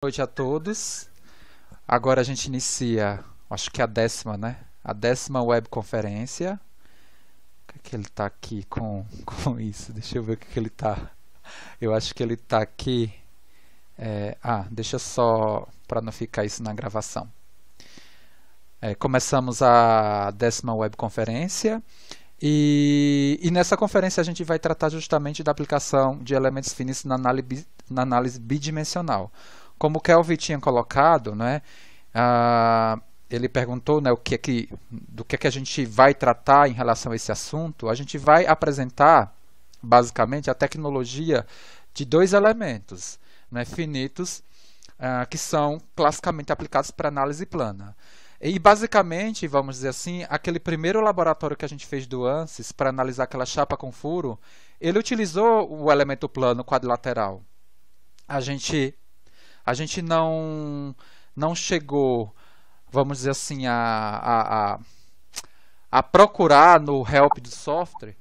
Noite a todos. Agora a gente inicia, acho que a 10ª, né? A 10ª webconferência. O que é que ele está aqui com isso? Deixa eu ver o que ele está. Eu acho que ele está aqui. Deixa só para não ficar isso na gravação. Começamos a 10ª webconferência. E nessa conferência a gente vai tratar justamente da aplicação de elementos finitos na análise bidimensional. Como o Kelvin tinha colocado, né, ele perguntou, né, do que a gente vai tratar em relação a esse assunto. A gente vai apresentar, basicamente, a tecnologia de dois elementos, né, finitos, que são classicamente aplicados para análise plana. E basicamente, vamos dizer assim, aquele primeiro laboratório que a gente fez do ANSYS para analisar aquela chapa com furo, ele utilizou o elemento plano quadrilateral. A gente não chegou, vamos dizer assim, a procurar no help do software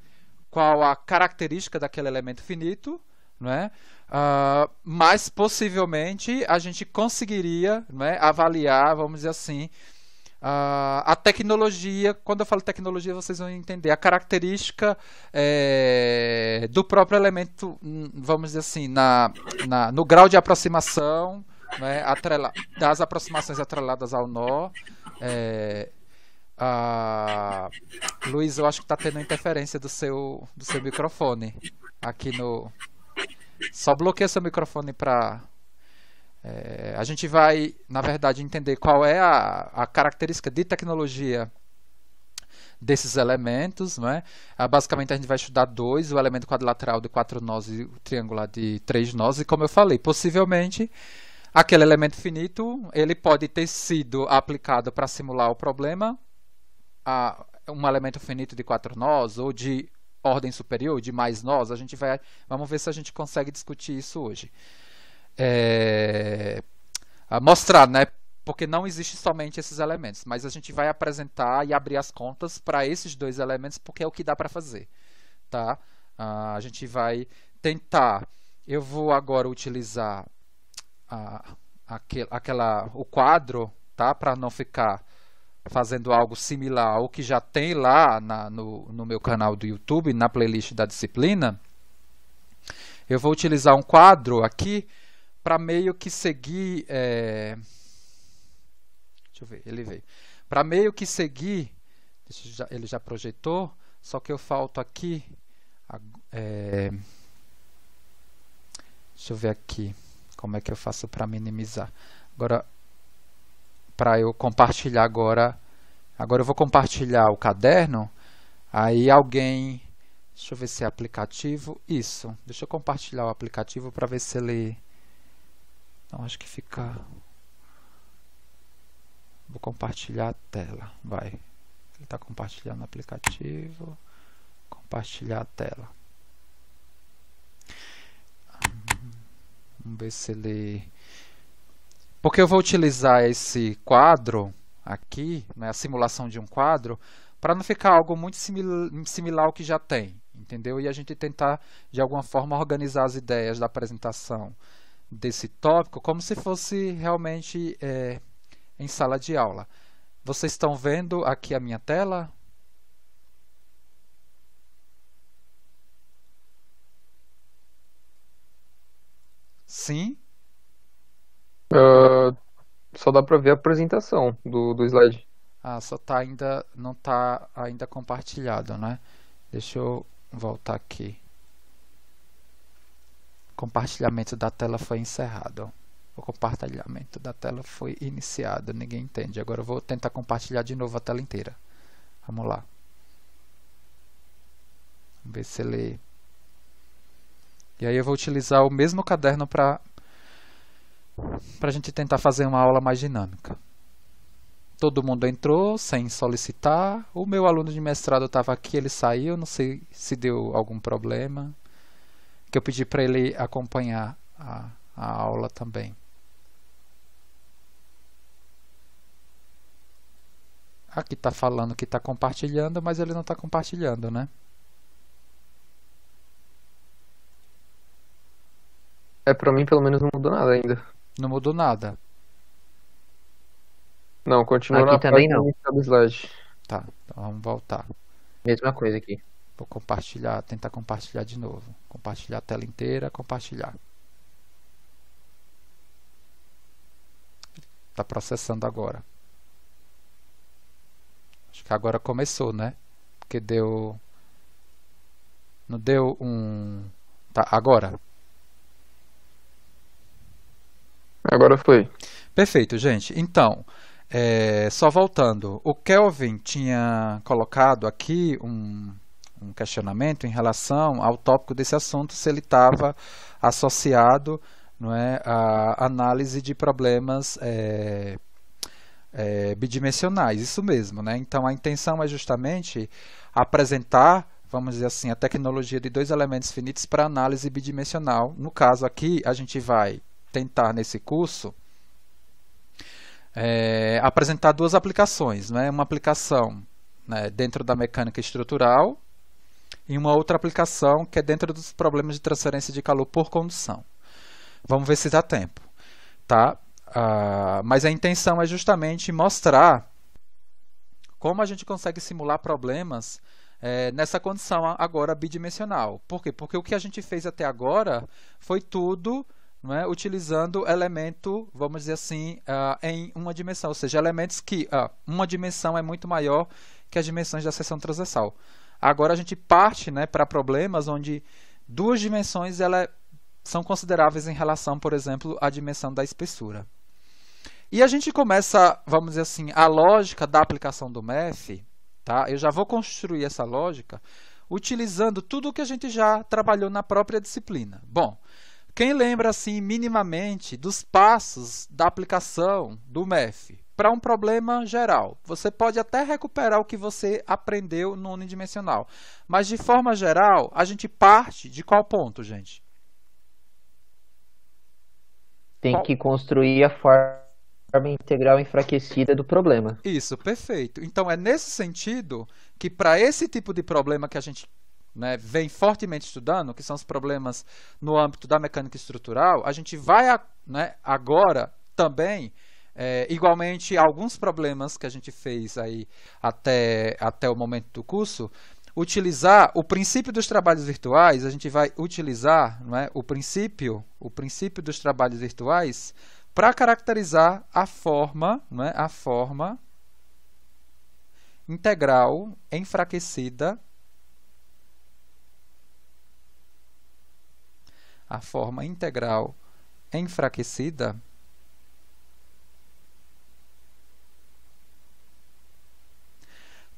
qual a característica daquele elemento finito, não é? Mas possivelmente a gente conseguiria, não é, avaliar, vamos dizer assim, a tecnologia. Quando eu falo tecnologia, vocês vão entender a característica do próprio elemento, vamos dizer assim, no grau de aproximação, né, das aproximações atreladas ao nó. Luiz, eu acho que está tendo interferência do seu microfone aqui no. Só bloqueia seu microfone para. A gente vai, na verdade, entender qual é a característica de tecnologia desses elementos, não é? Basicamente, a gente vai estudar dois: o elemento quadrilateral de 4 nós e o triangular de 3 nós. E como eu falei, possivelmente, aquele elemento finito ele pode ter sido aplicado para simular o problema, um elemento finito de 4 nós ou de ordem superior, de mais nós. Vamos ver se a gente consegue discutir isso hoje. Mostrar, né? Porque não existe somente esses elementos, mas a gente vai apresentar e abrir as contas para esses dois elementos, porque é o que dá para fazer, tá? A gente vai tentar. Eu vou agora utilizar o quadro, tá? Para não ficar fazendo algo similar ao que já tem lá no meu canal do YouTube, na playlist da disciplina. Eu vou utilizar um quadro aqui para meio que seguir. Deixa eu ver, ele veio. Para meio que seguir. Ele já projetou, só que eu falto aqui. Deixa eu ver aqui como é que eu faço para minimizar. Agora, para eu compartilhar agora. Agora eu vou compartilhar o caderno. Aí alguém. Deixa eu ver se é aplicativo. Isso. Deixa eu compartilhar o aplicativo para ver se ele. Então, acho que fica. Vou compartilhar a tela. Vai. Ele está compartilhando o aplicativo. Compartilhar a tela. Vamos ver se ele. Porque eu vou utilizar esse quadro aqui, né, a simulação de um quadro, para não ficar algo muito similar ao que já tem, entendeu? E a gente tentar, de alguma forma, organizar as ideias da apresentação desse tópico como se fosse realmente em sala de aula. Vocês estão vendo aqui a minha tela? Sim? Só dá para ver a apresentação do slide. Só tá ainda, não está ainda compartilhado, né? Deixa eu voltar aqui. Compartilhamento da tela foi encerrado. O compartilhamento da tela foi iniciado. Ninguém entende. Agora eu vou tentar compartilhar de novo a tela inteira. Vamos lá. Vamos ver se ele. E aí eu vou utilizar o mesmo caderno para a gente tentar fazer uma aula mais dinâmica. Todo mundo entrou sem solicitar. O meu aluno de mestrado estava aqui, ele saiu. Não sei se deu algum problema. Que eu pedi para ele acompanhar a aula também. Aqui está falando que está compartilhando, mas ele não está compartilhando, né? Para mim, pelo menos, não mudou nada ainda. Não mudou nada. Não, continua Aqui na também página não. inicial do slide. Tá, então vamos voltar. Mesma coisa aqui. Vou compartilhar, tentar compartilhar de novo. Compartilhar a tela inteira, compartilhar. Está processando agora. Acho que agora começou, né? Porque deu... Não deu um... Tá, agora. Agora foi. Perfeito, gente. Então, só voltando. O Kelvin tinha colocado aqui um questionamento em relação ao tópico desse assunto, se ele estava associado, não é, à análise de problemas bidimensionais. Isso mesmo, né? Então, a intenção é justamente apresentar, vamos dizer assim, a tecnologia de dois elementos finitos para análise bidimensional. No caso aqui, a gente vai tentar nesse curso apresentar duas aplicações, né? Uma aplicação, né, dentro da mecânica estrutural e uma outra aplicação que é dentro dos problemas de transferência de calor por condução. Vamos ver se dá tempo, tá? Mas a intenção é justamente mostrar como a gente consegue simular problemas nessa condição agora bidimensional. Por quê? Porque o que a gente fez até agora foi tudo, não é, utilizando elemento, vamos dizer assim, em uma dimensão, ou seja, elementos que uma dimensão é muito maior que as dimensões da seção transversal. Agora a gente parte, né, para problemas onde duas dimensões são consideráveis em relação, por exemplo, à dimensão da espessura. E a gente começa, vamos dizer assim, a lógica da aplicação do MEF, tá? Eu já vou construir essa lógica utilizando tudo o que a gente já trabalhou na própria disciplina. Bom, quem lembra assim minimamente dos passos da aplicação do MEF para um problema geral? Você pode até recuperar o que você aprendeu no unidimensional, mas de forma geral, a gente parte de qual ponto, gente? Tem que construir a forma integral enfraquecida do problema. Isso, perfeito. Então é nesse sentido que para esse tipo de problema que a gente, né, vem fortemente estudando, que são os problemas no âmbito da mecânica estrutural, a gente vai, né, agora também, igualmente alguns problemas que a gente fez aí até o momento do curso, utilizar o princípio dos trabalhos virtuais. A gente vai utilizar, não é, o princípio dos trabalhos virtuais para caracterizar a forma, não é, a forma integral enfraquecida,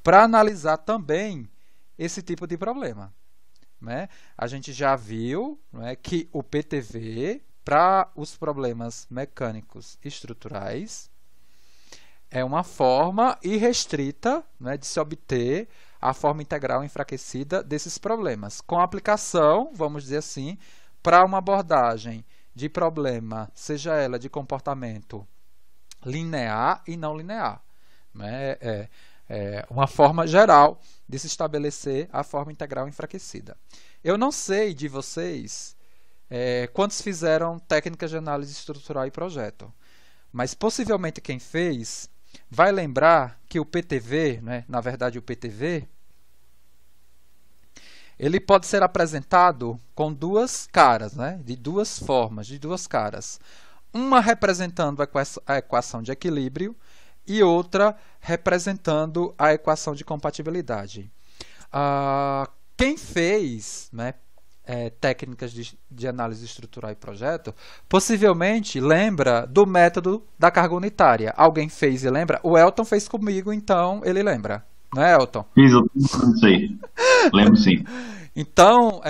para analisar também esse tipo de problema, né? A gente já viu, né, que o PTV, para os problemas mecânicos estruturais, é uma forma irrestrita, né, de se obter a forma integral enfraquecida desses problemas, com aplicação, vamos dizer assim, para uma abordagem de problema, seja ela de comportamento linear e não linear, né? Uma forma geral de se estabelecer a forma integral enfraquecida. Eu não sei de vocês quantos fizeram técnicas de análise estrutural e projeto, mas possivelmente quem fez vai lembrar que o PTV, né, na verdade o PTV, ele pode ser apresentado com duas caras, né, de duas formas, de duas caras. Uma representando a equação de equilíbrio e outra representando a equação de compatibilidade. Quem fez, né, técnicas de análise estrutural e projeto, possivelmente lembra do método da carga unitária. Alguém fez e lembra? O Elton fez comigo, então ele lembra. Não é, Elton? Fiz, eu não sei. Lembro sim. Então,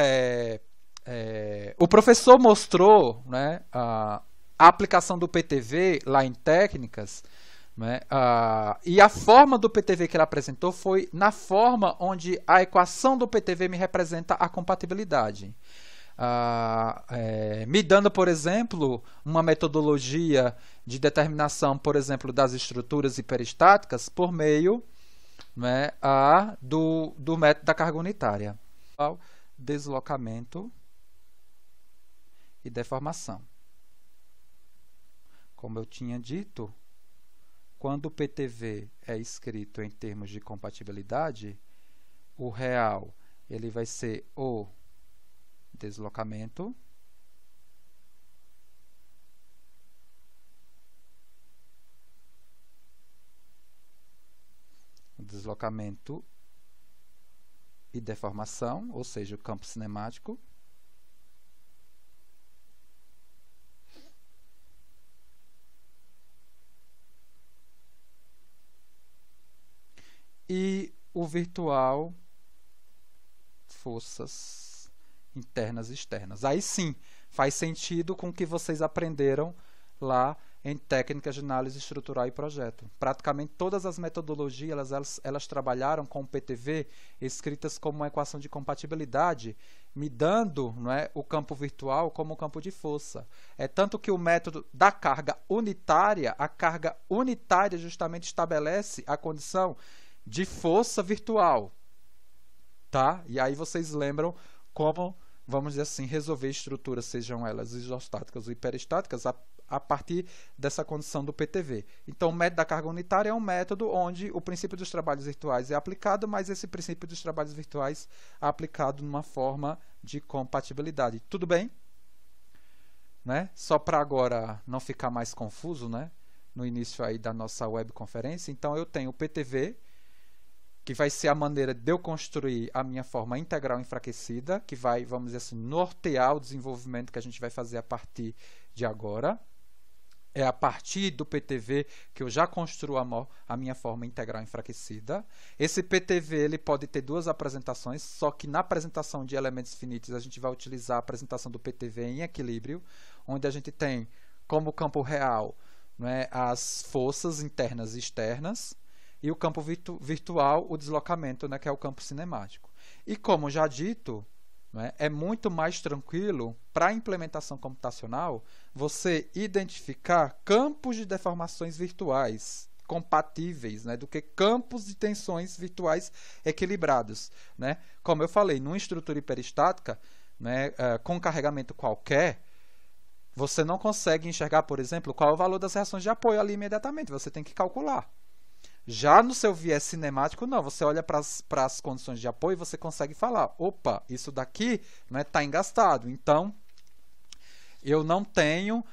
o professor mostrou, né, a aplicação do PTV lá em técnicas, né, e a forma do PTV que ele apresentou foi na forma onde a equação do PTV me representa a compatibilidade. Me dando, por exemplo, uma metodologia de determinação, por exemplo, das estruturas hiperestáticas por meio, né, do método da carga unitária. Deslocamento e deformação. Como eu tinha dito, quando o PTV é escrito em termos de compatibilidade, o real ele vai ser o deslocamento e deformação, ou seja, o campo cinemático. E o virtual, forças internas e externas. Aí sim, faz sentido com o que vocês aprenderam lá em técnicas de análise estrutural e projeto. Praticamente todas as metodologias elas trabalharam com o PTV escritas como uma equação de compatibilidade, me dando, não é, o campo virtual como campo de força. É tanto que o método da carga unitária, a carga unitária justamente estabelece a condição de força virtual. Tá? E aí vocês lembram como, vamos dizer assim, resolver estruturas, sejam elas isostáticas ou hiperestáticas, a partir dessa condição do PTV. Então, o método da carga unitária é um método onde o princípio dos trabalhos virtuais é aplicado, mas esse princípio dos trabalhos virtuais é aplicado numa forma de compatibilidade. Tudo bem? Né? Só para agora não ficar mais confuso, né? No início aí da nossa webconferência, então eu tenho o PTV, que vai ser a maneira de eu construir a minha forma integral enfraquecida, que vai, vamos dizer assim, nortear o desenvolvimento que a gente vai fazer a partir de agora. É a partir do PTV que eu já construo a minha forma integral enfraquecida. Esse PTV ele pode ter duas apresentações, só que na apresentação de elementos finitos a gente vai utilizar a apresentação do PTV em equilíbrio, onde a gente tem como campo real, né, as forças internas e externas, e o campo virtual, o deslocamento, né, que é o campo cinemático. E como já dito, né, é muito mais tranquilo para a implementação computacional você identificar campos de deformações virtuais compatíveis, né, do que campos de tensões virtuais equilibrados. Né? Como eu falei, numa estrutura hiperestática, né, com carregamento qualquer, você não consegue enxergar, por exemplo, qual é o valor das reações de apoio ali imediatamente. Você tem que calcular. Já no seu viés cinemático, não. Você olha para as condições de apoio e você consegue falar, opa, isso daqui está engastado. Então, eu não tenho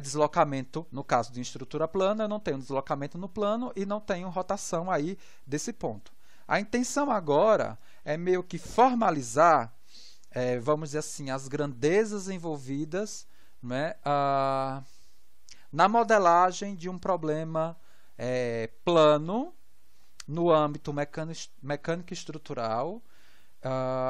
deslocamento, no caso de estrutura plana, eu não tenho deslocamento no plano e não tenho rotação aí desse ponto. A intenção agora é meio que formalizar, vamos dizer assim, as grandezas envolvidas, né, na modelagem de um problema plano no âmbito mecânico estrutural.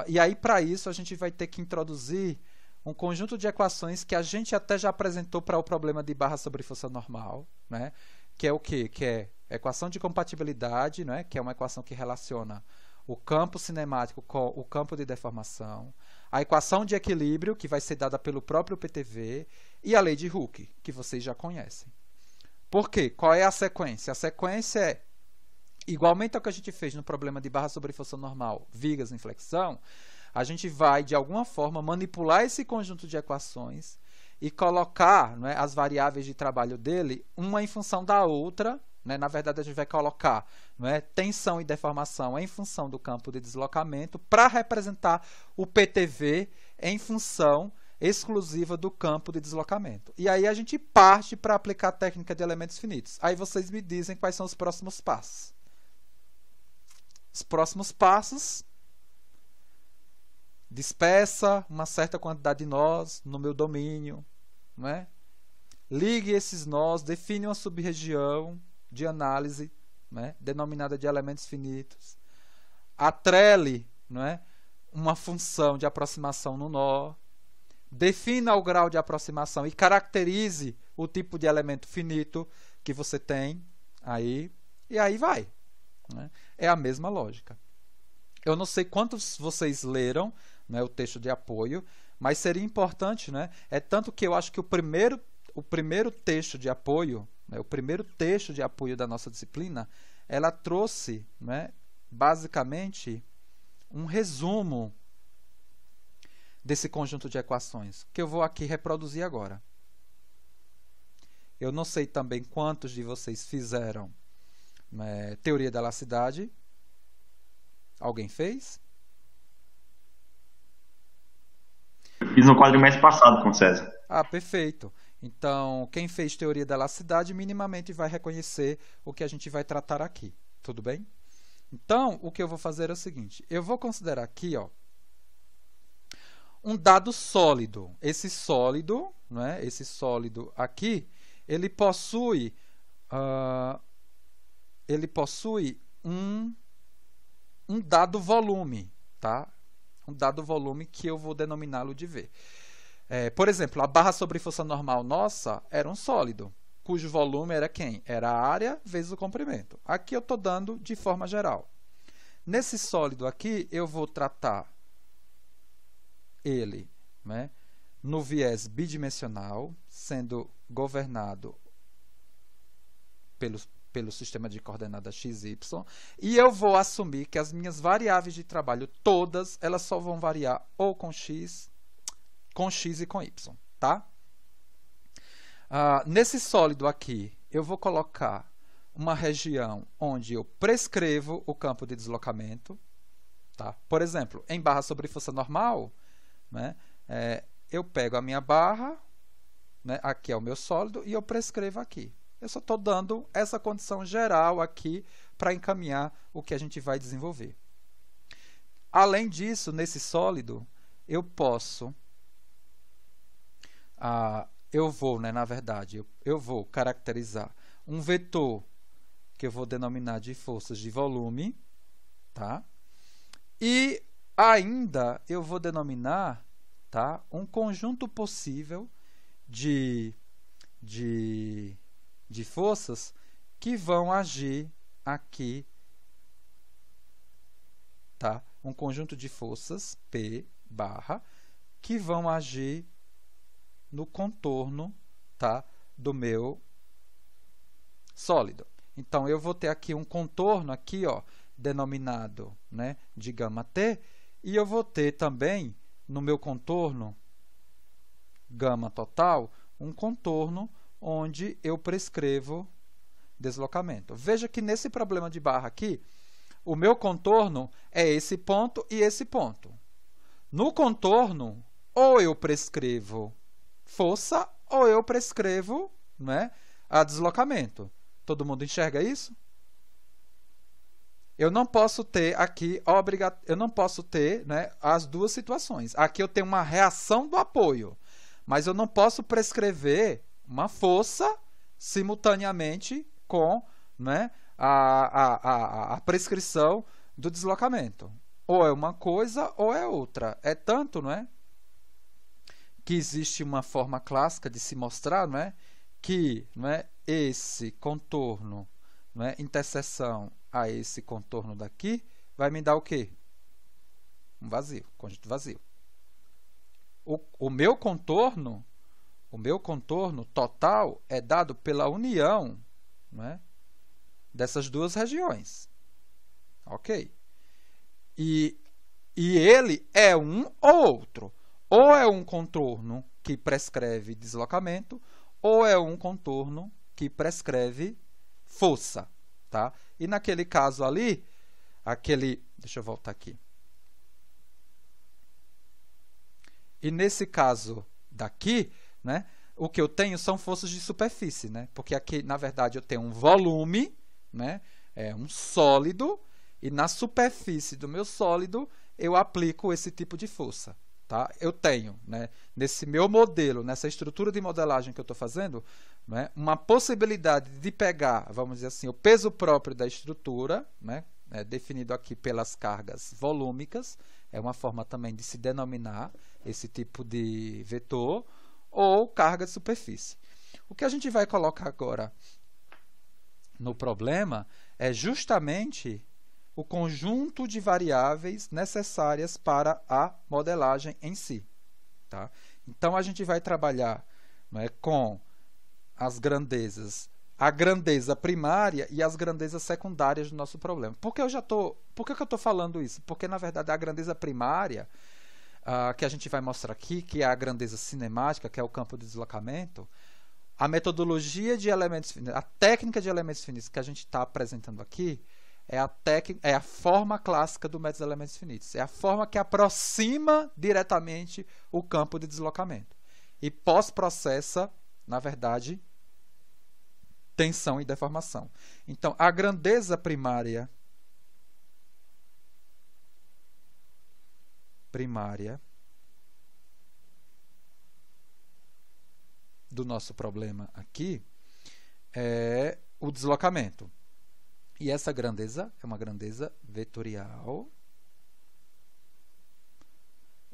E aí, para isso, a gente vai ter que introduzir um conjunto de equações que a gente até já apresentou para o problema de barra sobre força normal, né? Que é o quê? Que é a equação de compatibilidade, né? Que é uma equação que relaciona o campo cinemático com o campo de deformação, a equação de equilíbrio, que vai ser dada pelo próprio PTV, e a lei de Hooke, que vocês já conhecem. Por quê? Qual é a sequência? A sequência é, igualmente ao que a gente fez no problema de barra sobre força normal, vigas em flexão, a gente vai, de alguma forma, manipular esse conjunto de equações e colocar, né, as variáveis de trabalho dele, uma em função da outra. Né? Na verdade, a gente vai colocar, né, tensão e deformação em função do campo de deslocamento para representar o PTV em função exclusiva do campo de deslocamento. E aí a gente parte para aplicar a técnica de elementos finitos. Aí vocês me dizem quais são os próximos passos. Os próximos passos: despeça uma certa quantidade de nós no meu domínio, né? Ligue esses nós, define uma sub-região de análise, né, denominada de elementos finitos. Atrele, né, uma função de aproximação no nó. Defina o grau de aproximação e caracterize o tipo de elemento finito que você tem aí, e aí vai. Né? É a mesma lógica. Eu não sei quantos vocês leram, né, o texto de apoio, mas seria importante, né? É tanto que eu acho que o primeiro texto de apoio, né, o primeiro texto de apoio da nossa disciplina, ela trouxe, né, basicamente um resumo desse conjunto de equações, que eu vou aqui reproduzir agora. Eu não sei também quantos de vocês fizeram teoria da elasticidade. Alguém fez? Eu fiz no quadrimestre passado com o César. Ah, perfeito. Então, quem fez teoria da elasticidade minimamente vai reconhecer o que a gente vai tratar aqui. Tudo bem? Então, o que eu vou fazer é o seguinte. Eu vou considerar aqui, ó, um dado sólido. Esse sólido, né, esse sólido aqui, ele possui um dado volume, tá? Um dado volume que eu vou denominá-lo de V. Por exemplo, a barra sobre força normal nossa era um sólido, cujo volume era quem? Era a área vezes o comprimento. Aqui eu estou dando de forma geral. Nesse sólido aqui, eu vou tratar ele, né, no viés bidimensional, sendo governado pelo sistema de coordenadas x, y, e eu vou assumir que as minhas variáveis de trabalho, todas, elas só vão variar ou com x e com y, tá? Nesse sólido aqui, eu vou colocar uma região onde eu prescrevo o campo de deslocamento, tá? Por exemplo, em barra sobre força normal, né, eu pego a minha barra, né, aqui é o meu sólido, e eu prescrevo aqui. Eu só estou dando essa condição geral aqui para encaminhar o que a gente vai desenvolver. Além disso, nesse sólido, eu posso... na verdade, eu vou caracterizar um vetor que eu vou denominar de forças de volume, tá? E ainda eu vou denominar, tá, um conjunto possível de forças que vão agir aqui, tá? Um conjunto de forças, P barra, que vão agir no contorno, tá, do meu sólido. Então, eu vou ter aqui um contorno aqui, ó, denominado, né, de gama T, e eu vou ter também, no meu contorno gama total, um contorno onde eu prescrevo deslocamento. Veja que nesse problema de barra aqui, o meu contorno é esse ponto e esse ponto. No contorno, ou eu prescrevo força, ou eu prescrevo, né, a deslocamento. Todo mundo enxerga isso? Eu não posso ter aqui, eu não posso ter, né, as duas situações. Aqui eu tenho uma reação do apoio, mas eu não posso prescrever uma força simultaneamente com, né, a prescrição do deslocamento. Ou é uma coisa ou é outra. É tanto, não é, que existe uma forma clássica de se mostrar, não é, que, não é, esse contorno, não é, interseção a esse contorno daqui vai me dar o quê? Um vazio, conjunto vazio. O meu contorno total é dado pela união, não é, dessas duas regiões. Ok? E ele é um ou outro. Ou é um contorno que prescreve deslocamento, ou é um contorno que prescreve força. Tá? E naquele caso ali, deixa eu voltar aqui. E nesse caso daqui, né, o que eu tenho são forças de superfície, né? Porque aqui, na verdade, eu tenho um volume, né, um sólido, e na superfície do meu sólido eu aplico esse tipo de força. Tá? Eu tenho, né, nesse meu modelo, nessa estrutura de modelagem que eu estou fazendo, né, uma possibilidade de pegar, vamos dizer assim, o peso próprio da estrutura, né, definido aqui pelas cargas volúmicas, é uma forma também de se denominar esse tipo de vetor, ou carga de superfície. O que a gente vai colocar agora no problema é justamente o conjunto de variáveis necessárias para a modelagem em si. Tá? Então, a gente vai trabalhar, né, com as grandezas, a grandeza primária e as grandezas secundárias do nosso problema. Por que eu estou falando isso? Porque, na verdade, a grandeza primária, que a gente vai mostrar aqui, que é a grandeza cinemática, que é o campo de deslocamento, a metodologia de elementos finitos, a técnica de elementos finitos que a gente está apresentando aqui é a forma clássica do método de elementos finitos. É a forma que aproxima diretamente o campo de deslocamento. E pós-processa, na verdade, tensão e deformação. Então, a grandeza primária do nosso problema aqui é o deslocamento. E essa grandeza é uma grandeza vetorial.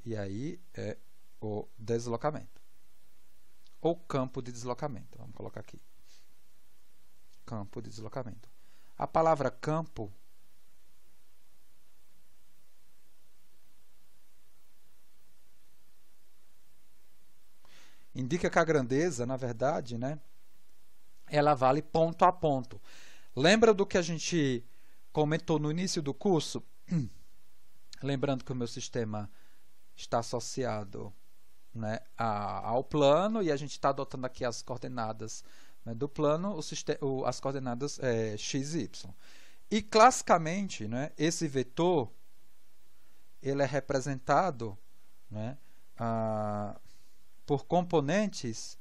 E aí é o deslocamento. Ou campo de deslocamento. Vamos colocar aqui. Campo de deslocamento. A palavra campo indica que a grandeza, na verdade, né, ela vale ponto a ponto. Lembra do que a gente comentou no início do curso? Lembrando que o meu sistema está associado, né, ao plano, e a gente está adotando aqui as coordenadas, né, do plano, as coordenadas x e y. E classicamente, né, esse vetor ele é representado, né, por componentes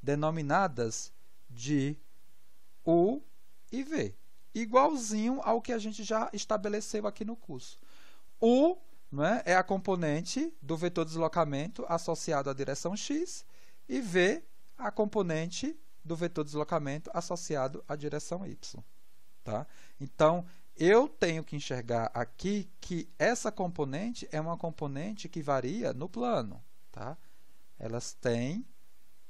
denominadas de U e V, igualzinho ao que a gente já estabeleceu aqui no curso. U, né, é a componente do vetor de deslocamento associado à direção x, e V a componente do vetor de deslocamento associado à direção y. Tá? Então, eu tenho que enxergar aqui que essa componente é uma componente que varia no plano. Tá? Elas têm,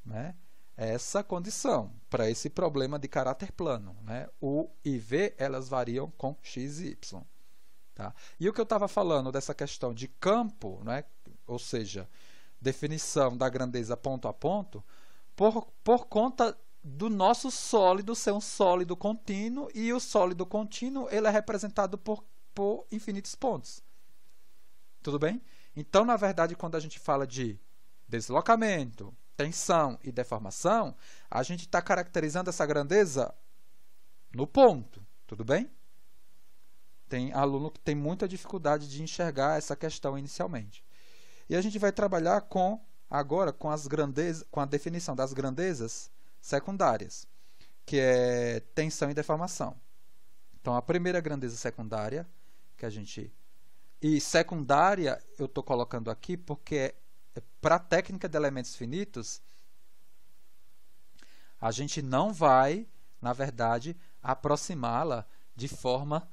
né, essa condição para esse problema de caráter plano, né? U e V elas variam com x e y. Tá? E o que eu estava falando dessa questão de campo, né, ou seja, definição da grandeza ponto a ponto, por conta do nosso sólido ser um sólido contínuo, e o sólido contínuo ele é representado por infinitos pontos. Tudo bem? Então, na verdade, quando a gente fala de deslocamento, tensão e deformação, a gente está caracterizando essa grandeza no ponto. Tudo bem? Tem aluno que tem muita dificuldade de enxergar essa questão inicialmente. E a gente vai trabalhar agora com a definição das grandezas secundárias, que é tensão e deformação. Então, a primeira grandeza secundária que a gente... E secundária eu estou colocando aqui porque para a técnica de elementos finitos, a gente não vai, na verdade, aproximá-la de forma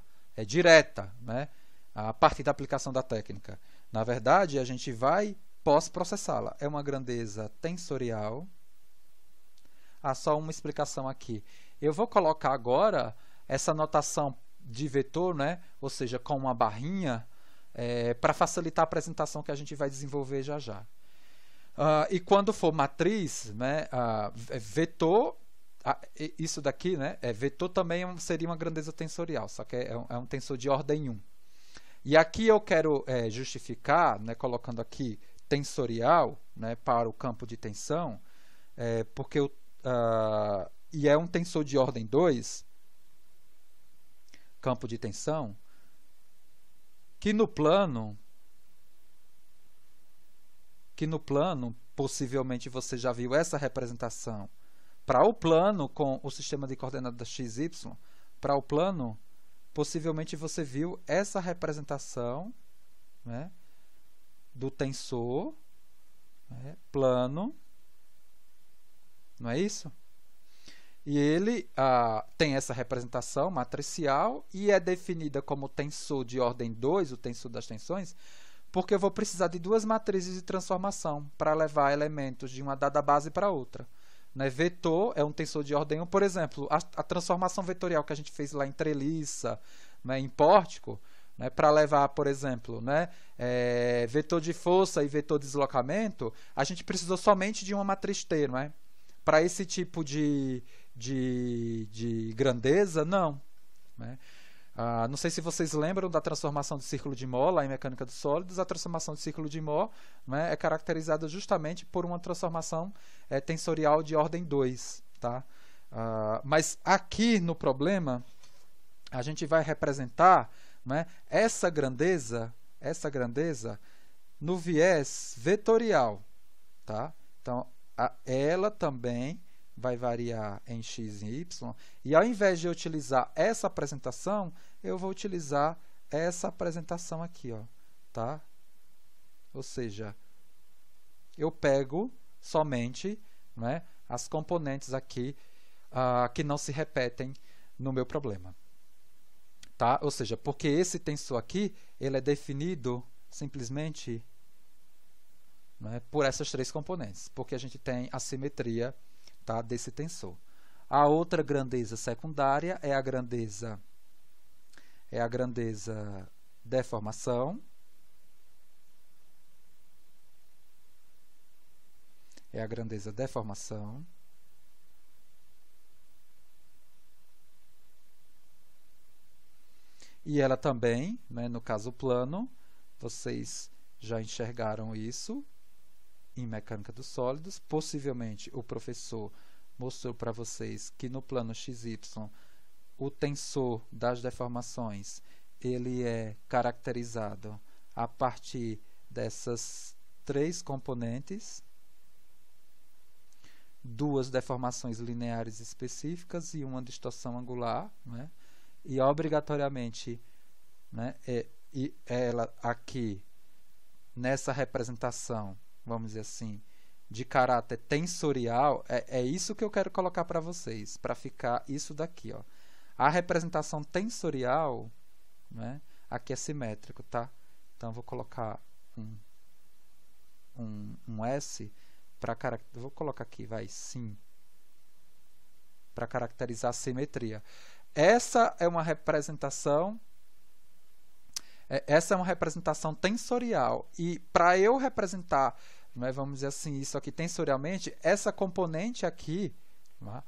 direta, né, a partir da aplicação da técnica. Na verdade, a gente vai pós-processá-la. É uma grandeza tensorial. Só uma explicação aqui. Eu vou colocar agora essa notação de vetor, né, ou seja, com uma barrinha, para facilitar a apresentação que a gente vai desenvolver já já. E quando for matriz, né, vetor, isso daqui, né, vetor também seria uma grandeza tensorial, só que é um tensor de ordem 1. E aqui eu quero justificar, né, colocando aqui tensorial, né, para o campo de tensão, porque e é um tensor de ordem 2, campo de tensão, que no plano, possivelmente você já viu essa representação. Para o plano, com o sistema de coordenadas x, y, para o plano, possivelmente você viu essa representação, né, do tensor, né, plano, não é isso? E ele tem essa representação matricial e é definida como tensor de ordem 2, o tensor das tensões, porque eu vou precisar de duas matrizes de transformação para levar elementos de uma dada base para outra. Né? Vetor é um tensor de ordem 1, por exemplo, a transformação vetorial que a gente fez lá em treliça, né, em pórtico, né, para levar, por exemplo, né, vetor de força e vetor de deslocamento, a gente precisou somente de uma matriz T, não é? Para esse tipo de grandeza, não. Né? Não sei se vocês lembram da transformação de círculo de Moore lá em mecânica dos sólidos. A transformação de círculo de Moore, né, é caracterizada justamente por uma transformação tensorial de ordem 2. Tá? Mas aqui no problema, a gente vai representar, né, essa grandeza no viés vetorial. Tá? Então, ela também vai variar em x e y, e ao invés de eu utilizar essa apresentação, eu vou utilizar essa apresentação aqui, ó, tá? Ou seja, eu pego somente, né, as componentes aqui que não se repetem no meu problema, tá? Ou seja, porque esse tensor aqui, ele é definido simplesmente, né, por essas três componentes, porque a gente tem a simetria, tá, desse tensor. A outra grandeza secundária é a grandeza deformação. É a grandeza deformação. E ela também, né, no caso plano, vocês já enxergaram isso em mecânica dos sólidos. Possivelmente o professor mostrou para vocês que no plano XY o tensor das deformações ele é caracterizado a partir dessas três componentes, duas deformações lineares específicas e uma distorção angular, né? E obrigatoriamente, né, e ela aqui nessa representação, vamos dizer assim, de caráter tensorial, é isso que eu quero colocar para vocês, para ficar isso daqui, ó. A representação tensorial, né, aqui é simétrico, tá? Então, eu vou colocar um S para caracterizar, vou colocar aqui, vai, sim, para caracterizar a simetria. Essa é uma representação tensorial, e para eu representar, né, vamos dizer assim, isso aqui tensorialmente, essa componente aqui, né,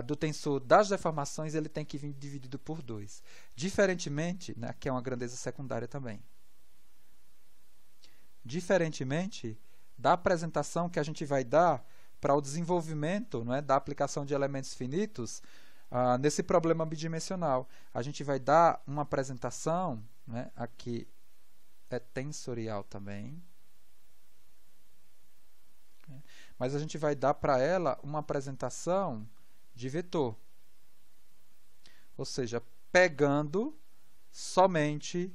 do tensor das deformações, ele tem que vir dividido por 2. Diferentemente, né, que é uma grandeza secundária também. Diferentemente da apresentação que a gente vai dar para o desenvolvimento, né, da aplicação de elementos finitos nesse problema bidimensional. A gente vai dar uma apresentação, né, aqui é tensorial também, mas a gente vai dar para ela uma apresentação de vetor, ou seja, pegando somente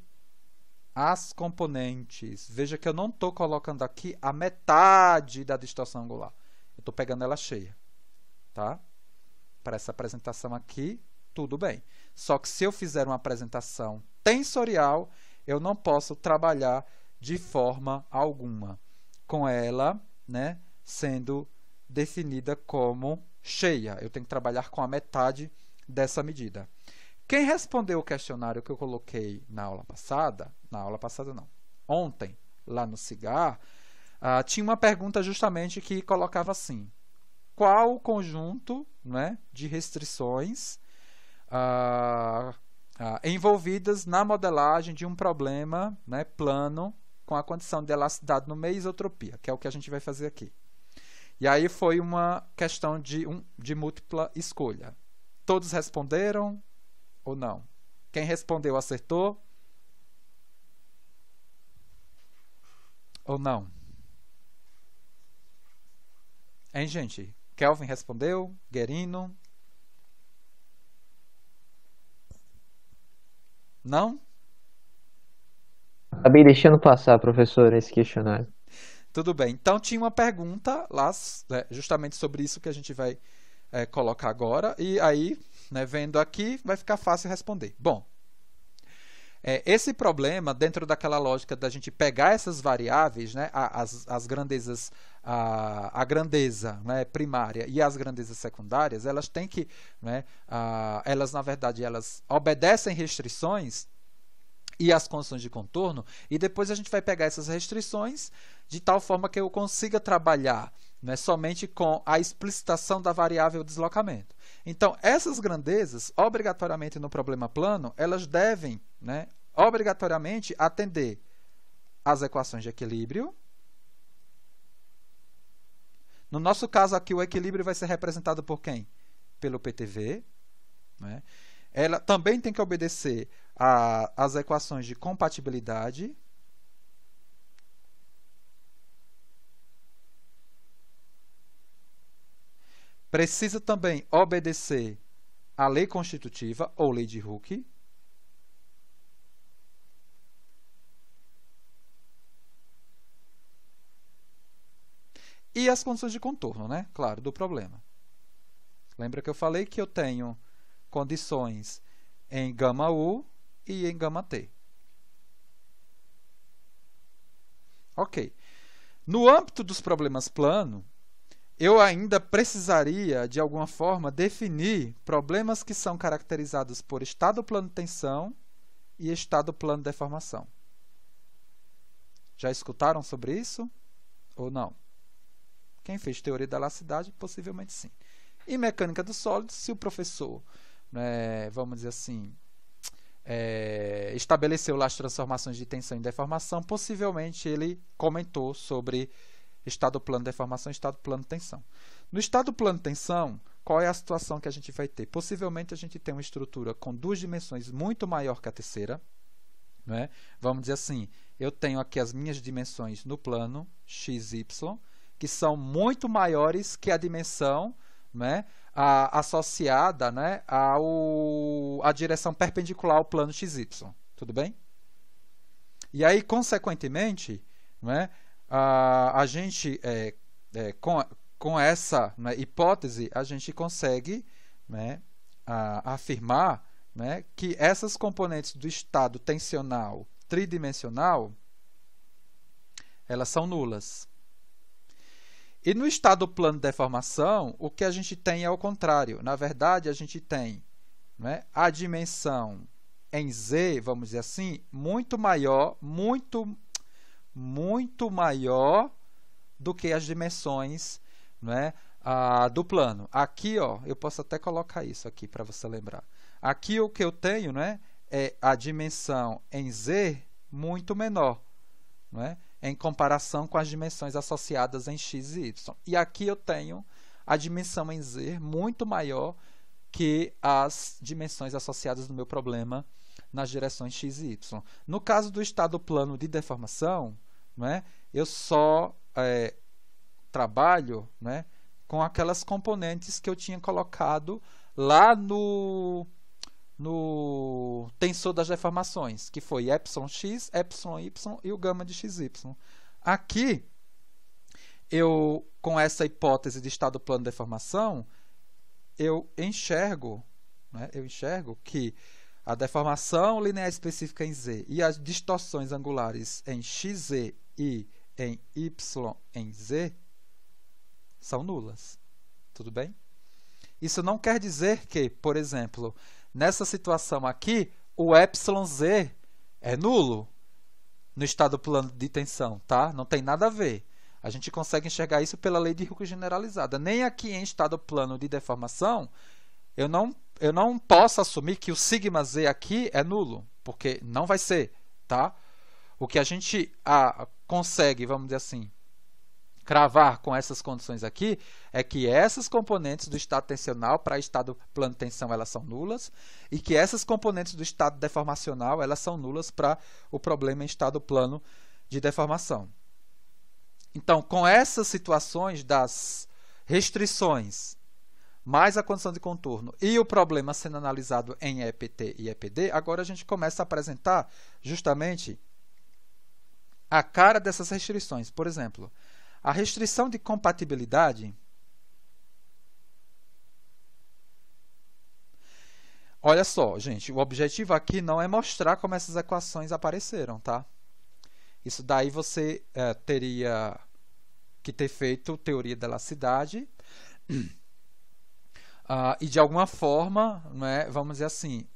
as componentes. Veja que eu não estou colocando aqui a metade da distorção angular, eu estou pegando ela cheia, tá? Para essa apresentação aqui, tudo bem. Só que se eu fizer uma apresentação tensorial, eu não posso trabalhar de forma alguma com ela, né, sendo definida como cheia. Eu tenho que trabalhar com a metade dessa medida. Quem respondeu o questionário que eu coloquei na aula passada não, ontem, lá no CIGAR, tinha uma pergunta justamente que colocava assim: qual o conjunto, né, de restrições envolvidas na modelagem de um problema, né, plano com a condição de elasticidade no meio e isotropia, que é o que a gente vai fazer aqui. E aí foi uma questão de múltipla escolha. Todos responderam ou não? Quem respondeu acertou? Ou não? Hein, gente? Kelvin respondeu? Guerino? Não? Acabei deixando passar, professor, esse questionário. Tudo bem. Então, tinha uma pergunta lá, justamente sobre isso que a gente vai colocar agora. E aí, né, vendo aqui, vai ficar fácil responder. Bom, esse problema, dentro daquela lógica da gente pegar essas variáveis, né, as grandezas, a grandeza, né, primária e as grandezas secundárias, elas têm que, né, elas, na verdade, elas obedecem restrições e as condições de contorno, e depois a gente vai pegar essas restrições de tal forma que eu consiga trabalhar, não é somente com a explicitação da variável deslocamento. Então, essas grandezas, obrigatoriamente no problema plano, elas devem, né, obrigatoriamente atender às equações de equilíbrio. No nosso caso aqui, o equilíbrio vai ser representado por quem? Pelo PTV. Né? Ela também tem que obedecer às equações de compatibilidade. Precisa também obedecer à lei constitutiva ou lei de Hooke. E as condições de contorno, né? Claro, do problema. Lembra que eu falei que eu tenho condições em gama U e em gama T. Ok. No âmbito dos problemas plano, eu ainda precisaria, de alguma forma, definir problemas que são caracterizados por estado plano de tensão e estado plano de deformação. Já escutaram sobre isso? Ou não? Quem fez teoria da elasticidade, possivelmente sim. E mecânica dos sólidos, se o professor, vamos dizer assim, estabeleceu lá as transformações de tensão e deformação, possivelmente ele comentou sobre estado plano de deformação e estado plano de tensão. No estado plano de tensão, qual é a situação que a gente vai ter? Possivelmente a gente tem uma estrutura com duas dimensões muito maior que a terceira. Né? Vamos dizer assim, eu tenho aqui as minhas dimensões no plano x, y, que são muito maiores que a dimensão, né, associada, né, à direção perpendicular ao plano xy. Tudo bem? E aí, consequentemente, né, a gente, com essa, né, hipótese, a gente consegue, né, afirmar, né, que essas componentes do estado tensional tridimensional, elas são nulas. E no estado plano de deformação, o que a gente tem é o contrário. Na verdade, a gente tem, né, a dimensão em Z, vamos dizer assim, muito maior, muito maior do que as dimensões, né, do plano. Aqui, ó, eu posso até colocar isso aqui para você lembrar. Aqui o que eu tenho, né, é a dimensão em Z muito menor, né, em comparação com as dimensões associadas em x e y. E aqui eu tenho a dimensão em Z muito maior que as dimensões associadas no meu problema nas direções x e y. No caso do estado plano de deformação, né, eu só trabalho, né, com aquelas componentes que eu tinha colocado lá no tensor das deformações, que foi εx, εy e o gama de xy. Aqui, eu, com essa hipótese de estado plano de deformação, eu enxergo que a deformação linear específica em Z e as distorções angulares em XZ e em Y em Z são nulas. Tudo bem? Isso não quer dizer que, por exemplo, nessa situação aqui, o εz é nulo no estado plano de tensão, tá? Não tem nada a ver. A gente consegue enxergar isso pela lei de Hooke generalizada. Nem aqui em estado plano de deformação, eu não posso assumir que o σz aqui é nulo, porque não vai ser, tá? O que a gente consegue, vamos dizer assim, cravar com essas condições aqui é que essas componentes do estado tensional para estado plano de tensão elas são nulas e que essas componentes do estado deformacional elas são nulas para o problema em estado plano de deformação. Então, com essas situações das restrições mais a condição de contorno e o problema sendo analisado em EPT e EPD, agora a gente começa a apresentar justamente a cara dessas restrições. Por exemplo, a restrição de compatibilidade, olha só, gente, o objetivo aqui não é mostrar como essas equações apareceram, tá? Isso daí você teria que ter feito teoria da elasticidade e de alguma forma, né, vamos dizer assim,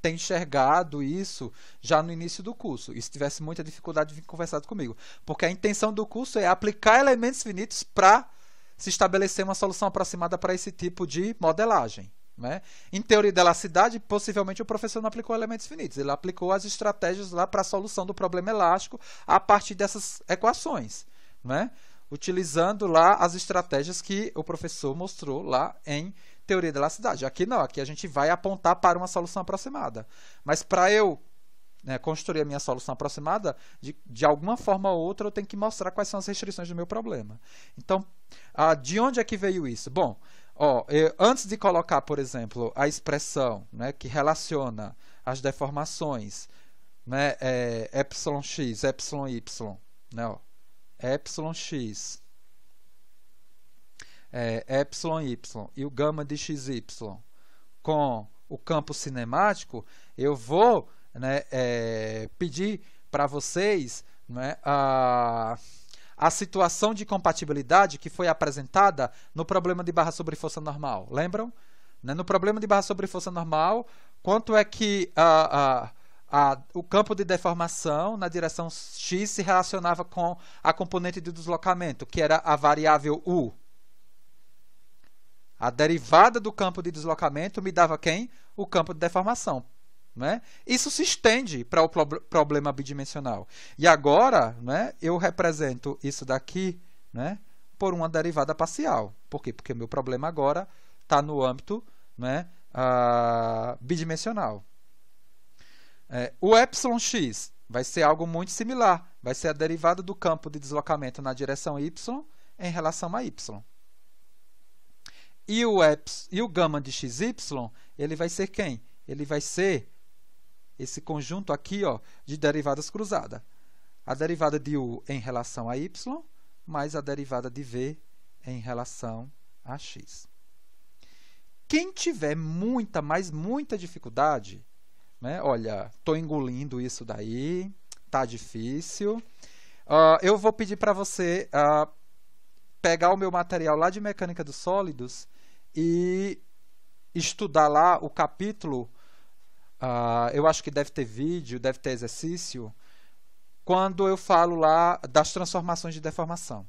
ter enxergado isso já no início do curso. E se tivesse muita dificuldade, vir conversar comigo. Porque a intenção do curso é aplicar elementos finitos para se estabelecer uma solução aproximada para esse tipo de modelagem. Né? Em teoria da elasticidade, possivelmente o professor não aplicou elementos finitos. Ele aplicou as estratégias lá para a solução do problema elástico a partir dessas equações. Né? Utilizando lá as estratégias que o professor mostrou lá em teoria da elasticidade. Aqui não, aqui a gente vai apontar para uma solução aproximada. Mas para eu, né, construir a minha solução aproximada, de alguma forma ou outra eu tenho que mostrar quais são as restrições do meu problema. Então, de onde é que veio isso? Bom, antes de colocar, por exemplo, a expressão, né, que relaciona as deformações, né, εx, εy, né, εx, εy e o gama de xy com o campo cinemático, eu vou, né, pedir para vocês, né, a situação de compatibilidade que foi apresentada no problema de barra sobre força normal. Lembram? Né? No problema de barra sobre força normal, quanto é que o campo de deformação na direção x se relacionava com a componente de deslocamento, que era a variável u. A derivada do campo de deslocamento me dava quem? O campo de deformação. Né? Isso se estende para o problema bidimensional. E agora, né, eu represento isso daqui, né, por uma derivada parcial. Por quê? Porque o meu problema agora está no âmbito, né, bidimensional. O εx vai ser algo muito similar. Vai ser a derivada do campo de deslocamento na direção y em relação a y. E o gama de xy, ele vai ser quem? Ele vai ser esse conjunto aqui, ó, de derivadas cruzadas. A derivada de u em relação a y, mais a derivada de v em relação a x. Quem tiver muita, mas muita dificuldade, né, olha, estou engolindo isso daí, tá difícil, eu vou pedir para você pegar o meu material lá de mecânica dos sólidos e estudar lá o capítulo. Eu acho que deve ter vídeo, deve ter exercício, quando eu falo lá das transformações de deformação.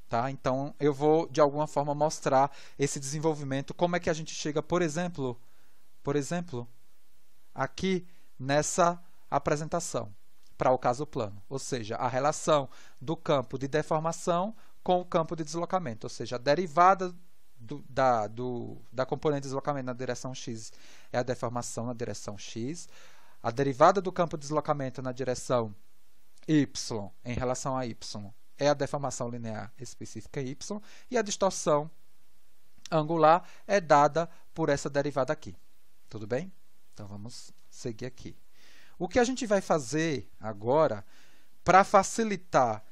Tá? Então, eu vou, de alguma forma, mostrar esse desenvolvimento, como é que a gente chega, por exemplo, aqui nessa apresentação, para o caso plano. Ou seja, a relação do campo de deformação com o campo de deslocamento. Ou seja, a derivada da componente de deslocamento na direção x é a deformação na direção x. A derivada do campo de deslocamento na direção y em relação a y é a deformação linear específica y. E a distorção angular é dada por essa derivada aqui. Tudo bem? Então, vamos seguir aqui. O que a gente vai fazer agora, para facilitar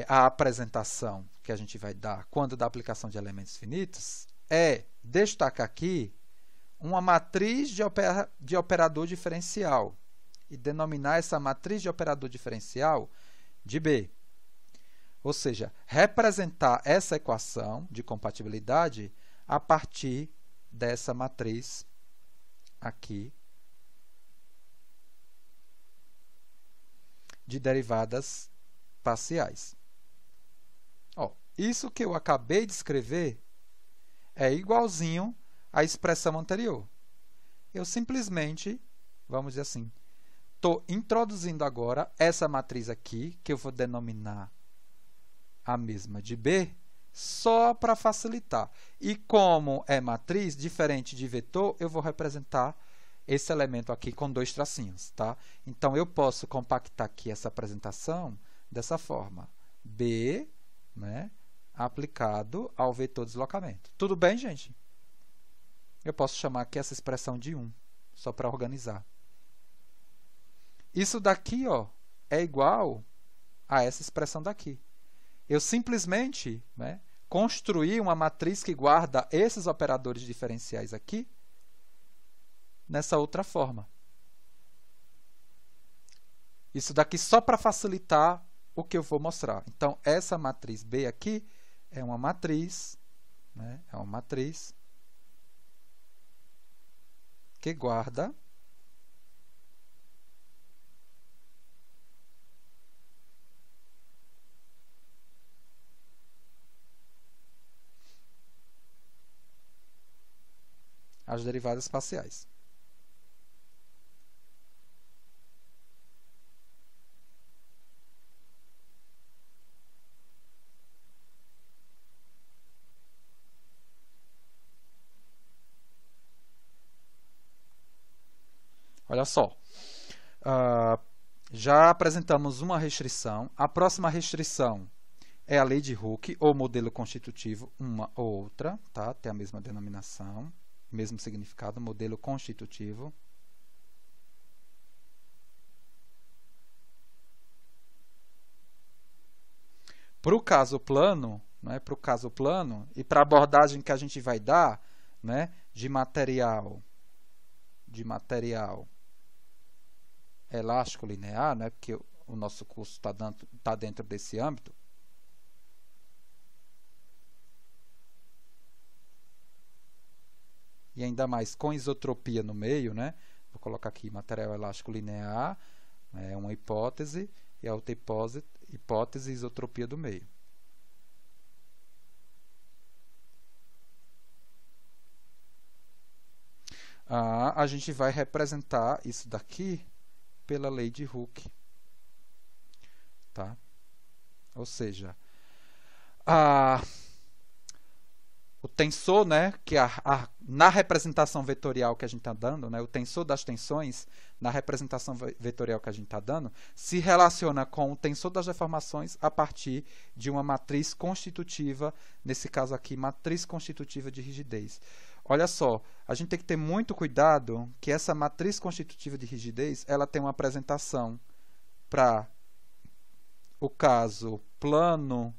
a apresentação que a gente vai dar quando da aplicação de elementos finitos, é destacar aqui uma matriz de operador diferencial e denominar essa matriz de operador diferencial de B. Ou seja, representar essa equação de compatibilidade a partir dessa matriz aqui de derivadas parciais. Isso que eu acabei de escrever é igualzinho à expressão anterior. Eu simplesmente, vamos dizer assim, estou introduzindo agora essa matriz aqui, que eu vou denominar a mesma de B, só para facilitar. E como é matriz, diferente de vetor, eu vou representar esse elemento aqui com dois tracinhos. Tá? Então, eu posso compactar aqui essa apresentação dessa forma. B, né, aplicado ao vetor deslocamento. Tudo bem, gente? Eu posso chamar aqui essa expressão de 1, só para organizar. Isso daqui, ó, é igual a essa expressão daqui. Eu simplesmente, né, construí uma matriz que guarda esses operadores diferenciais aqui nessa outra forma. Isso daqui só para facilitar o que eu vou mostrar. Então, essa matriz B aqui é uma matriz, né, que guarda as derivadas parciais. Olha só, já apresentamos uma restrição. A próxima restrição é a lei de Hooke, ou modelo constitutivo, uma ou outra, tá? Tem a mesma denominação, mesmo significado, modelo constitutivo. Para o caso plano, né, para o caso plano e para a abordagem que a gente vai dar, né, de material elástico linear, né, porque o nosso curso tá dentro desse âmbito. E ainda mais com isotropia no meio, né? Vou colocar aqui material elástico linear, é uma hipótese, e a outra hipótese isotropia do meio. A gente vai representar isso daqui pela lei de Hooke, tá? Ou seja, o tensor, né, que na representação vetorial que a gente está dando, né, o tensor das tensões na representação vetorial que a gente está dando, se relaciona com o tensor das deformações a partir de uma matriz constitutiva, nesse caso aqui, matriz constitutiva de rigidez. Olha só, a gente tem que ter muito cuidado que essa matriz constitutiva de rigidez, ela tem uma apresentação para o caso plano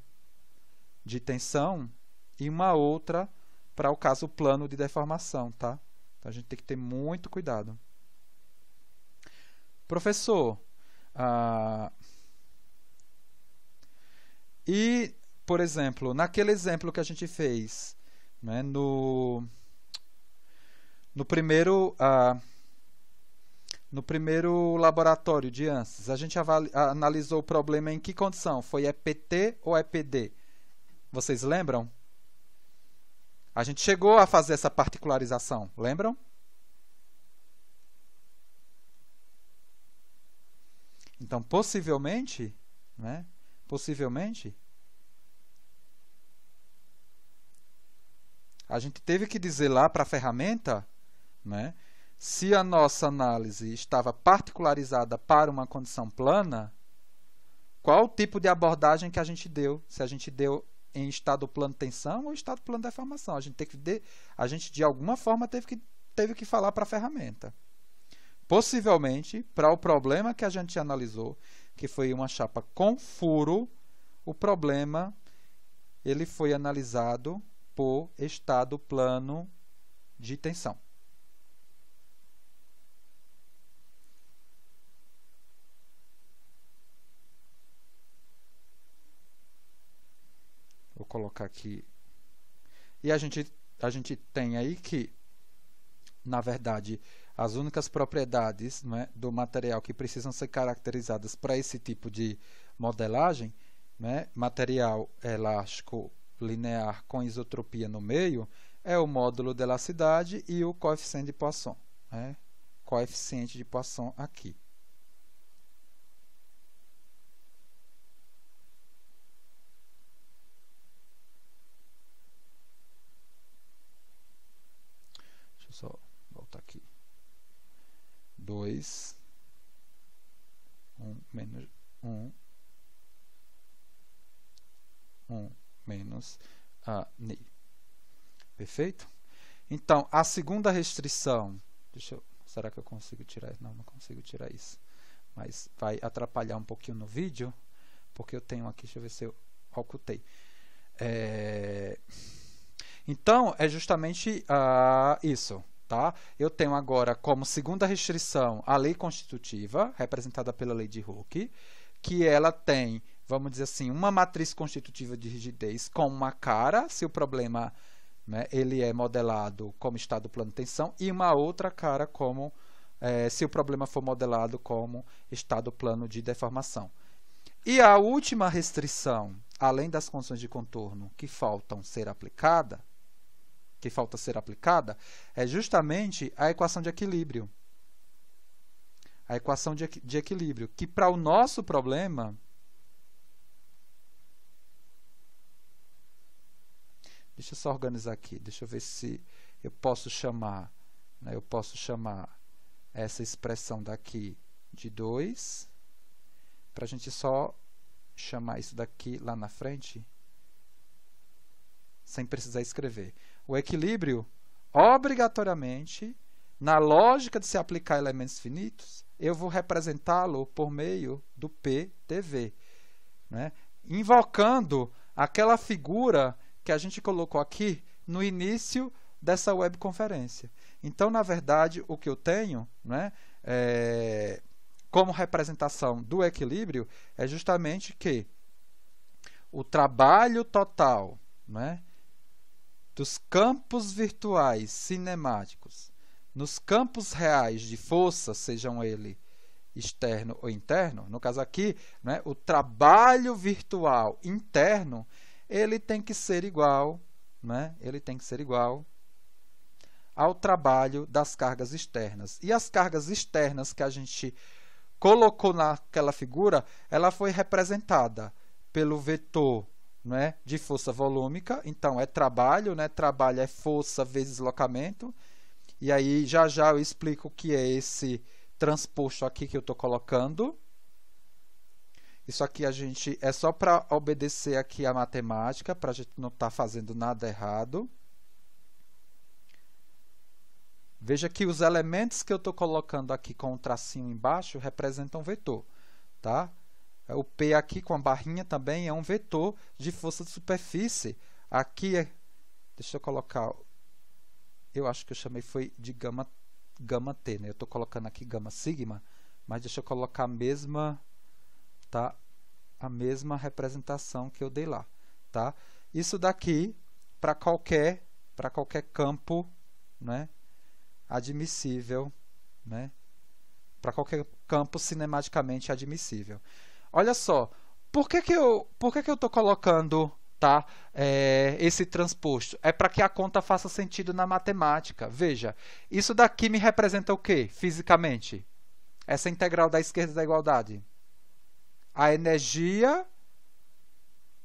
de tensão e uma outra para o caso plano de deformação, tá? Então a gente tem que ter muito cuidado. Professor, e, por exemplo, naquele exemplo que a gente fez, né, no primeiro laboratório de ANSYS, a gente analisou o problema em que condição? Foi EPT ou EPD? Vocês lembram? A gente chegou a fazer essa particularização, lembram? Então, possivelmente, né? Possivelmente, a gente teve que dizer lá para a ferramenta, né, se a nossa análise estava particularizada para uma condição plana, qual o tipo de abordagem que a gente deu, se a gente deu em estado plano de tensão ou estado plano de deformação. A gente de alguma forma teve que falar para a ferramenta. Possivelmente, para o problema que a gente analisou, que foi uma chapa com furo, o problema ele foi analisado por estado plano de tensão. Vou colocar aqui. E a gente tem aí que, na verdade, as únicas propriedades, né, do material que precisam ser caracterizadas para esse tipo de modelagem, né, material elástico linear com isotropia no meio, é o módulo de elasticidade e o coeficiente de Poisson, né, coeficiente de Poisson aqui. Deixa eu só voltar aqui. 2, 1 menos 1 menos a NI. Perfeito? Então, a segunda restrição, será que eu consigo tirar? Não consigo tirar isso. Mas vai atrapalhar um pouquinho no vídeo, porque eu tenho aqui, deixa eu ver se eu ocultei. Então, é justamente isso. Tá? Eu tenho agora como segunda restrição a lei constitutiva, representada pela lei de Hooke, que ela tem, vamos dizer assim, uma matriz constitutiva de rigidez com uma cara, se o problema, né, ele é modelado como estado plano de tensão, e uma outra cara como se o problema for modelado como estado plano de deformação. E a última restrição, além das condições de contorno que faltam ser aplicada, que falta ser aplicada, é justamente a equação de equilíbrio. A equação de equilíbrio, que para o nosso problema, deixa eu só organizar aqui, deixa eu ver se eu posso chamar, né, eu posso chamar essa expressão daqui de 2, para a gente só chamar isso daqui lá na frente, sem precisar escrever. O equilíbrio, obrigatoriamente, na lógica de se aplicar elementos finitos, eu vou representá-lo por meio do PDV, né? Invocando aquela figura que a gente colocou aqui no início dessa webconferência. Então, na verdade, o que eu tenho, né, como representação do equilíbrio é justamente que o trabalho total, né, dos campos virtuais cinemáticos nos campos reais de força, sejam ele externo ou interno, no caso aqui, né, o trabalho virtual interno, ele tem que ser igual, né, ele tem que ser igual ao trabalho das cargas externas. E as cargas externas que a gente colocou naquela figura, ela foi representada pelo vetor, né, de força volúmica, então é trabalho, né, trabalho é força vezes deslocamento, e aí já já eu explico o que é esse transposto aqui que eu estou colocando. Isso aqui a gente é só para obedecer aqui a matemática, para a gente não estar fazendo nada errado. Veja que os elementos que eu estou colocando aqui com o tracinho embaixo representam vetor, tá? O P aqui com a barrinha também é um vetor de força de superfície. Aqui, deixa eu colocar, eu acho que eu chamei foi de gama T, né? Eu estou colocando aqui gama sigma, mas deixa eu colocar a mesma, tá? A mesma representação que eu dei lá, tá? Isso daqui para qualquer campo, né, admissível, né? Para qualquer campo cinematicamente admissível. Olha só, por que eu estou colocando, tá, esse transposto? É para que a conta faça sentido na matemática. Veja, isso daqui me representa o quê, fisicamente? Essa integral da esquerda da igualdade. A energia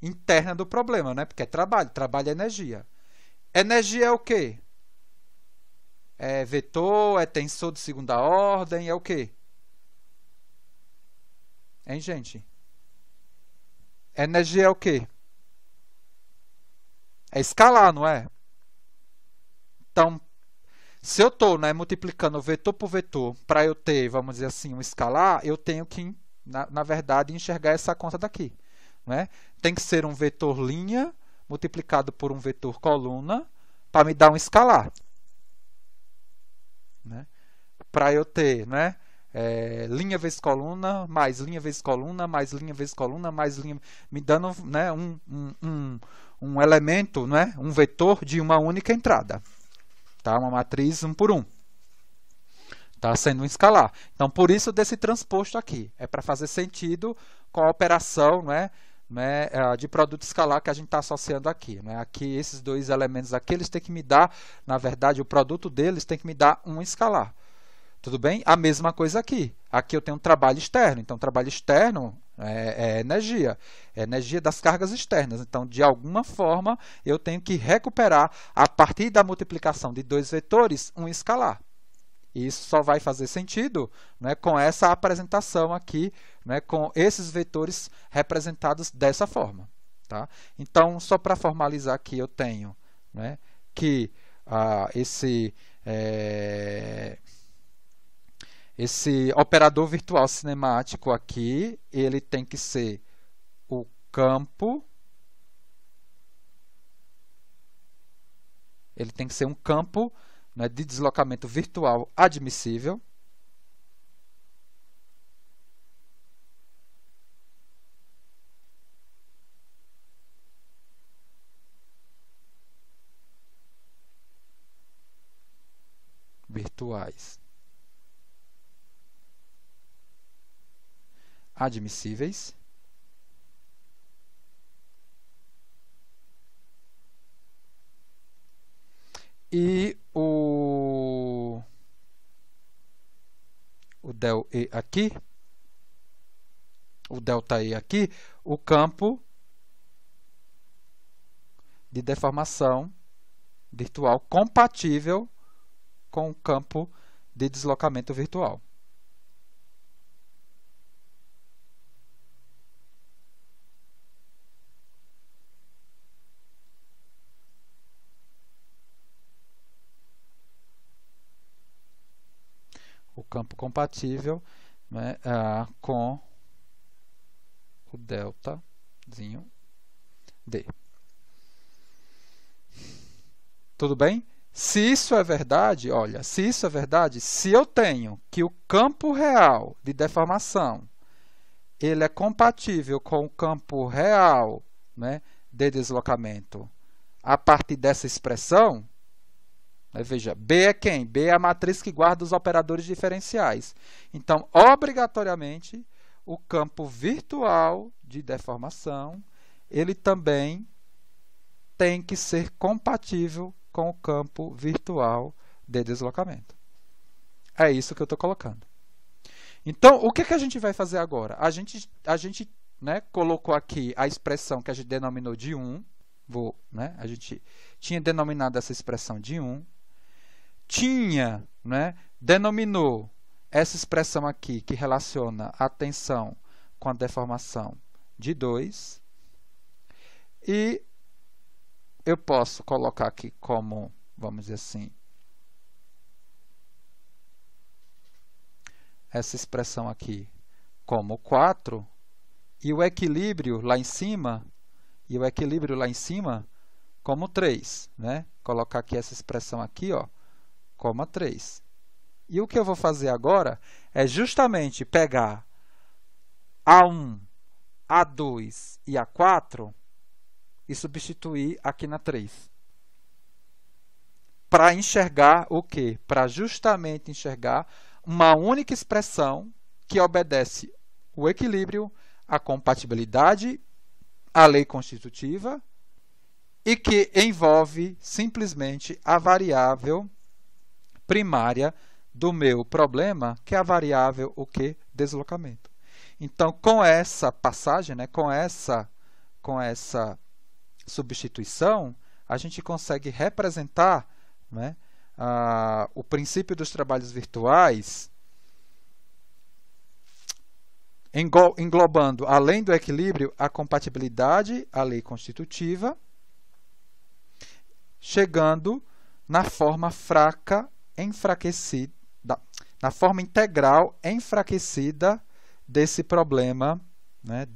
interna do problema, né? Porque é trabalho, trabalho é energia. Energia é o quê? É vetor, é tensor de segunda ordem, é o quê? Hein, gente? Energia é o quê? É escalar, não é? Então, se eu estou, né, multiplicando vetor por vetor para eu ter, vamos dizer assim, um escalar, eu tenho que, na verdade, enxergar essa conta daqui. Né? Tem que ser um vetor linha multiplicado por um vetor coluna para me dar um escalar. Né? Para eu ter, né, linha vezes coluna, mais linha vezes coluna, mais linha vezes coluna, mais linha, me dando, né, um elemento, né, um vetor de uma única entrada. Tá? Uma matriz 1 por 1. Está sendo um escalar. Então, por isso desse transposto aqui. É para fazer sentido com a operação, né, de produto escalar que a gente está associando aqui. Né? Aqui, esses dois elementos aqui, eles têm que me dar, na verdade, o produto deles tem que me dar um escalar. Tudo bem? A mesma coisa aqui. Aqui eu tenho um trabalho externo. Então, trabalho externo é energia. É energia das cargas externas. Então, de alguma forma, eu tenho que recuperar, a partir da multiplicação de dois vetores, um escalar. E isso só vai fazer sentido, né, com essa apresentação aqui, né, com esses vetores representados dessa forma. Tá? Então, só para formalizar aqui, eu tenho, né, que esse operador virtual cinemático aqui, ele tem que ser o campo, ele tem que ser um campo, né, de deslocamento virtual admissível. Virtuais admissíveis. e o del E aqui, o delta E aqui, o campo de deformação virtual compatível com o campo de deslocamento virtual. O campo compatível, né, com o deltazinho D. Tudo bem? Se isso é verdade, olha, se isso é verdade, se eu tenho que o campo real de deformação ele é compatível com o campo real, né, de deslocamento a partir dessa expressão, veja, B é quem? B é a matriz que guarda os operadores diferenciais. Então, obrigatoriamente, o campo virtual de deformação, ele também tem que ser compatível com o campo virtual de deslocamento. É isso que eu estou colocando. Então, o que a gente vai fazer agora? A gente né, colocou aqui a expressão que a gente denominou de 1. A gente tinha denominado essa expressão de 1. Denominou essa expressão aqui que relaciona a tensão com a deformação de 2. E eu posso colocar aqui como, vamos dizer assim, essa expressão aqui como 4 e o equilíbrio lá em cima, como 3, né? Colocar aqui essa expressão aqui, ó, como 3. E o que eu vou fazer agora é justamente pegar A1, A2 e A4 e substituir aqui na 3. Para enxergar o quê? Para justamente enxergar uma única expressão que obedece o equilíbrio, a compatibilidade, a lei constitutiva e que envolve simplesmente a variável primária do meu problema, que é a variável o quê? Deslocamento. Então, com essa passagem, né, com essa substituição, a gente consegue representar, né, o princípio dos trabalhos virtuais englobando, além do equilíbrio, a compatibilidade, a lei constitutiva, chegando na forma fraca, enfraquecida, na forma integral enfraquecida desse problema, né,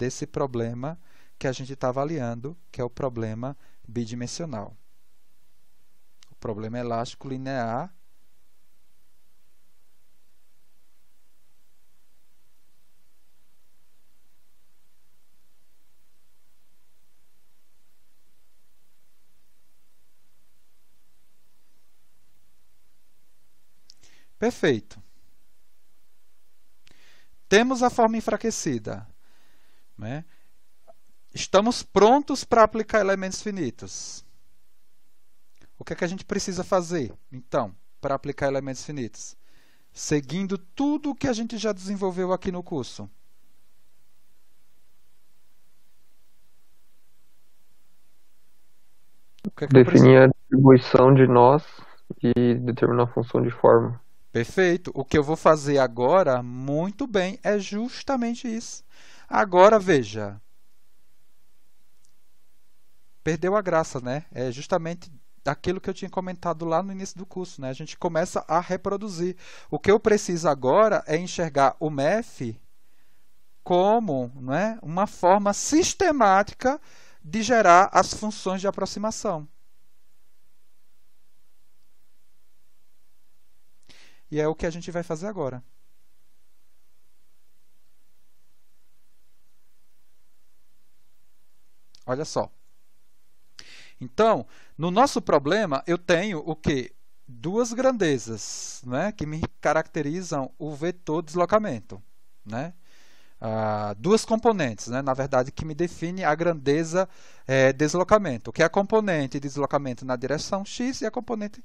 que a gente está avaliando, que é o problema bidimensional. O problema elástico linear perfeito. Temos a forma enfraquecida, né? Estamos prontos para aplicar elementos finitos. O que é que a gente precisa fazer, então, para aplicar elementos finitos? Seguindo tudo o que a gente já desenvolveu aqui no curso. O que é que Definir a distribuição de nós e determinar a função de forma. Perfeito. O que eu vou fazer agora, muito bem, é justamente isso. Agora, veja. Perdeu a graça, né? É justamente aquilo que eu tinha comentado lá no início do curso, né? A gente começa a reproduzir. O que eu preciso agora é enxergar o MEF como, né, uma forma sistemática de gerar as funções de aproximação. E é o que a gente vai fazer agora. Olha só. Então, no nosso problema, eu tenho o quê? Duas grandezas, né, que me caracterizam o vetor deslocamento, né? duas componentes, né, na verdade, que me define a grandeza deslocamento, que é a componente de deslocamento na direção x e a componente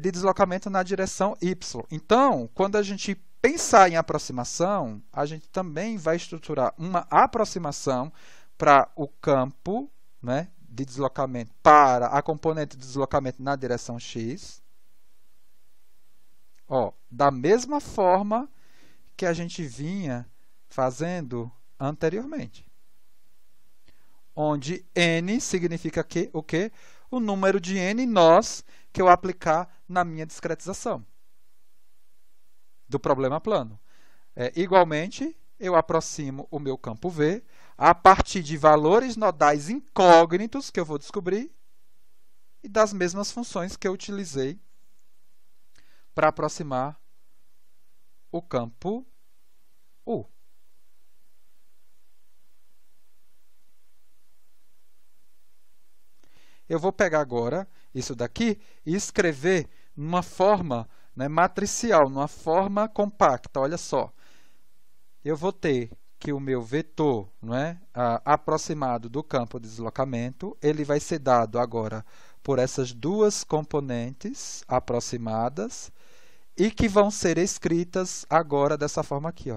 de deslocamento na direção y. Então, quando a gente pensar em aproximação, a gente também vai estruturar uma aproximação para o campo, né, de deslocamento, para a componente de deslocamento na direção x, da mesma forma que a gente vinha fazendo anteriormente, onde n significa o quê? O número de n nós que eu aplicar na minha discretização do problema plano. Igualmente, eu aproximo o meu campo V a partir de valores nodais incógnitos que eu vou descobrir e das mesmas funções que eu utilizei para aproximar o campo U. Eu vou pegar agora isso daqui e escrever numa forma, né, matricial, numa forma compacta. Olha só, eu vou ter que o meu vetor, não é, aproximado do campo de deslocamento, ele vai ser dado agora por essas duas componentes aproximadas e que vão ser escritas agora dessa forma aqui,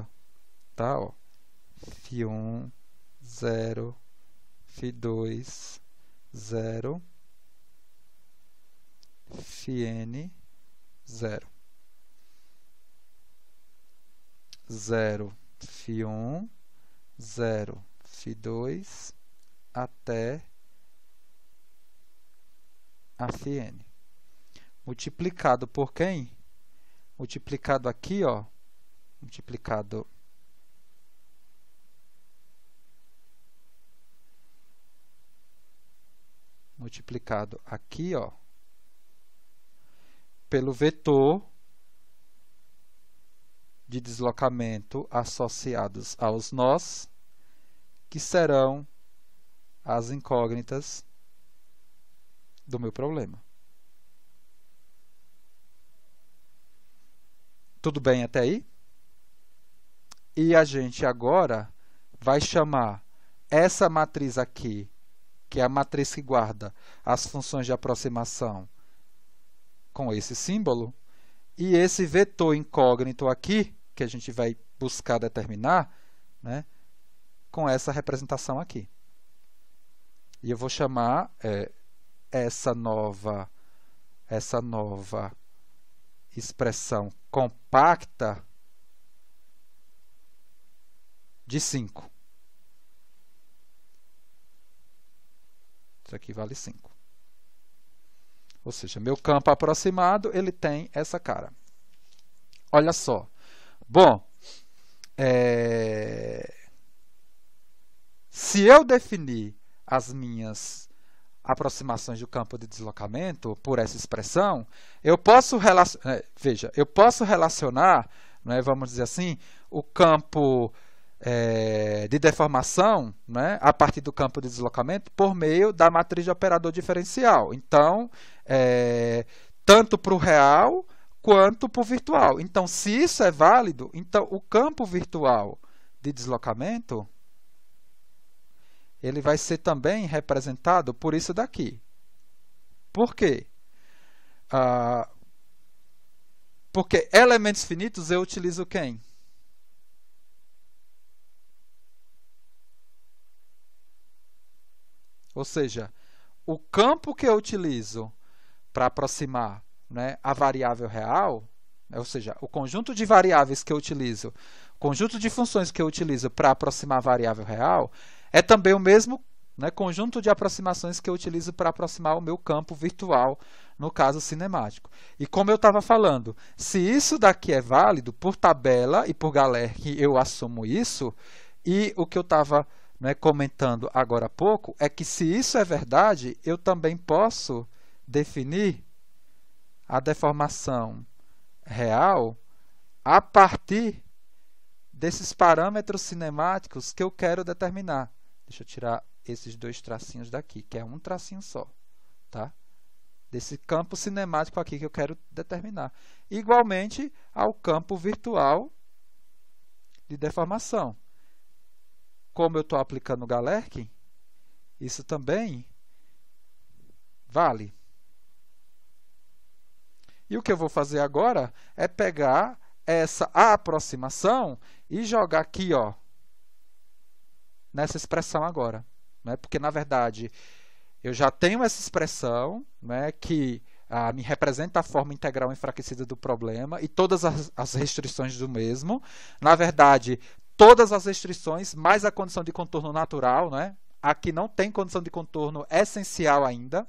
tá? φ1, 0, φ2, 0, φn, 0. 0, φ1, 0, φ2, até a φn. Multiplicado por quem? Multiplicado aqui, multiplicado aqui, pelo vetor de deslocamento associados aos nós, que serão as incógnitas do meu problema. Tudo bem até aí? E a gente agora vai chamar essa matriz aqui, que é a matriz que guarda as funções de aproximação, com esse símbolo, e esse vetor incógnito aqui, que a gente vai buscar determinar, né, com essa representação aqui. E eu vou chamar essa nova expressão compacta de 5. Isso aqui vale 5. Ou seja, meu campo aproximado, ele tem essa cara. Olha só. Bom, se eu definir as minhas aproximações do campo de deslocamento por essa expressão, eu posso relacionar, né, vamos dizer assim, o campo de deformação, né, a partir do campo de deslocamento por meio da matriz de operador diferencial. Então, tanto para o real quanto para o virtual. Então, se isso é válido, então o campo virtual de deslocamento ele vai ser também representado por isso daqui. Por quê? Porque elementos finitos eu utilizo quem? Ou seja, o campo que eu utilizo para aproximar, né, a variável real, ou seja, o conjunto de variáveis que eu utilizo, o conjunto de funções que eu utilizo para aproximar a variável real, é também o mesmo, né, conjunto de aproximações que eu utilizo para aproximar o meu campo virtual, no caso cinemático. E como eu estava falando, se isso daqui é válido, por tabela e por Galerque eu assumo isso, e o que eu estava, né, comentando agora há pouco é que se isso é verdade, eu também posso definir a deformação real a partir desses parâmetros cinemáticos que eu quero determinar. Deixa eu tirar esses dois tracinhos daqui, que é um tracinho só, tá? Desse campo cinemático aqui que eu quero determinar. Igualmente ao campo virtual de deformação. Como eu estou aplicando o Galerkin, isso também vale. E o que eu vou fazer agora é pegar essa aproximação e jogar aqui, ó, nessa expressão agora, né? Porque, na verdade, eu já tenho essa expressão, né, que me representa a forma integral enfraquecida do problema e todas as restrições do mesmo. Na verdade, todas as restrições, mais a condição de contorno natural, né? Aqui não tem condição de contorno essencial ainda,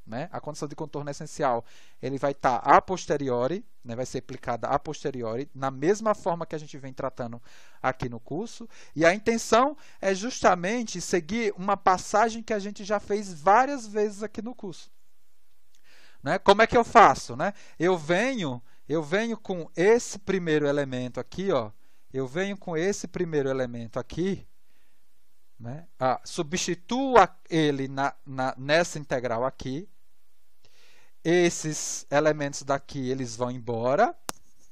né? A condição de contorno essencial ele vai estar a posteriori, né? Vai ser aplicada a posteriori, na mesma forma que a gente vem tratando aqui no curso. E a intenção é justamente seguir uma passagem que a gente já fez várias vezes aqui no curso. Né? Como é que eu faço? Né? Eu venho com esse primeiro elemento aqui, ó, né? Substituo ele nessa integral aqui. Esses elementos daqui eles vão embora,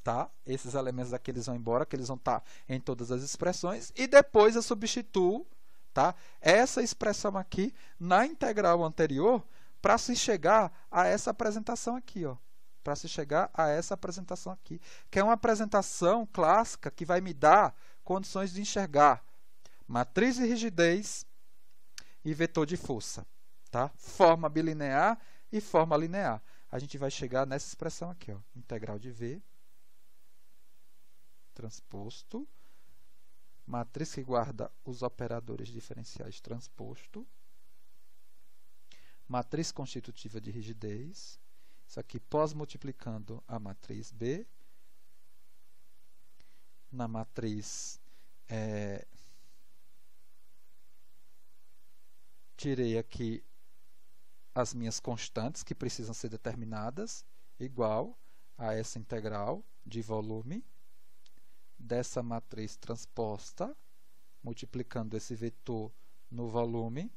tá? Esses elementos daqui eles vão embora, que eles vão estar em todas as expressões, e depois eu substituo, tá? Essa expressão aqui na integral anterior para se chegar a essa apresentação aqui, ó. Para se chegar a essa apresentação aqui, que é uma apresentação clássica que vai me dar condições de enxergar matriz de rigidez e vetor de força, tá? Forma bilinear e forma linear. A gente vai chegar nessa expressão aqui, ó, integral de V transposto, matriz que guarda os operadores diferenciais transposto, matriz constitutiva de rigidez, isso aqui pós-multiplicando a matriz B, na matriz tirei aqui as minhas constantes que precisam ser determinadas, igual a essa integral de volume dessa matriz transposta, multiplicando esse vetor no volume,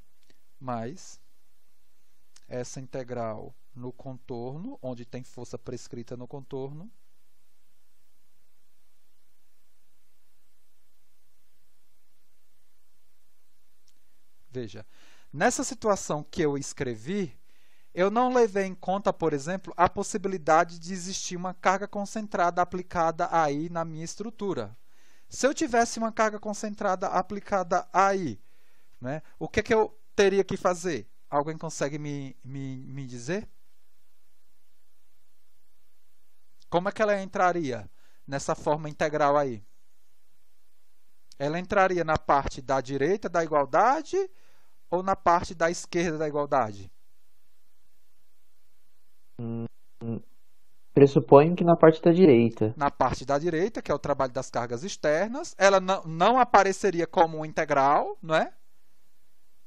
mais essa integral no contorno, onde tem força prescrita no contorno, veja, nessa situação que eu escrevi, eu não levei em conta, por exemplo, a possibilidade de existir uma carga concentrada aplicada aí na minha estrutura. Se eu tivesse uma carga concentrada aplicada aí, né, o que eu teria que fazer? Alguém consegue me dizer? Como é que ela entraria nessa forma integral aí? Ela entraria na parte da direita da igualdade ou na parte da esquerda da igualdade? Pressuponho que na parte da direita. Na parte da direita, que é o trabalho das cargas externas, ela não apareceria como um integral, não é?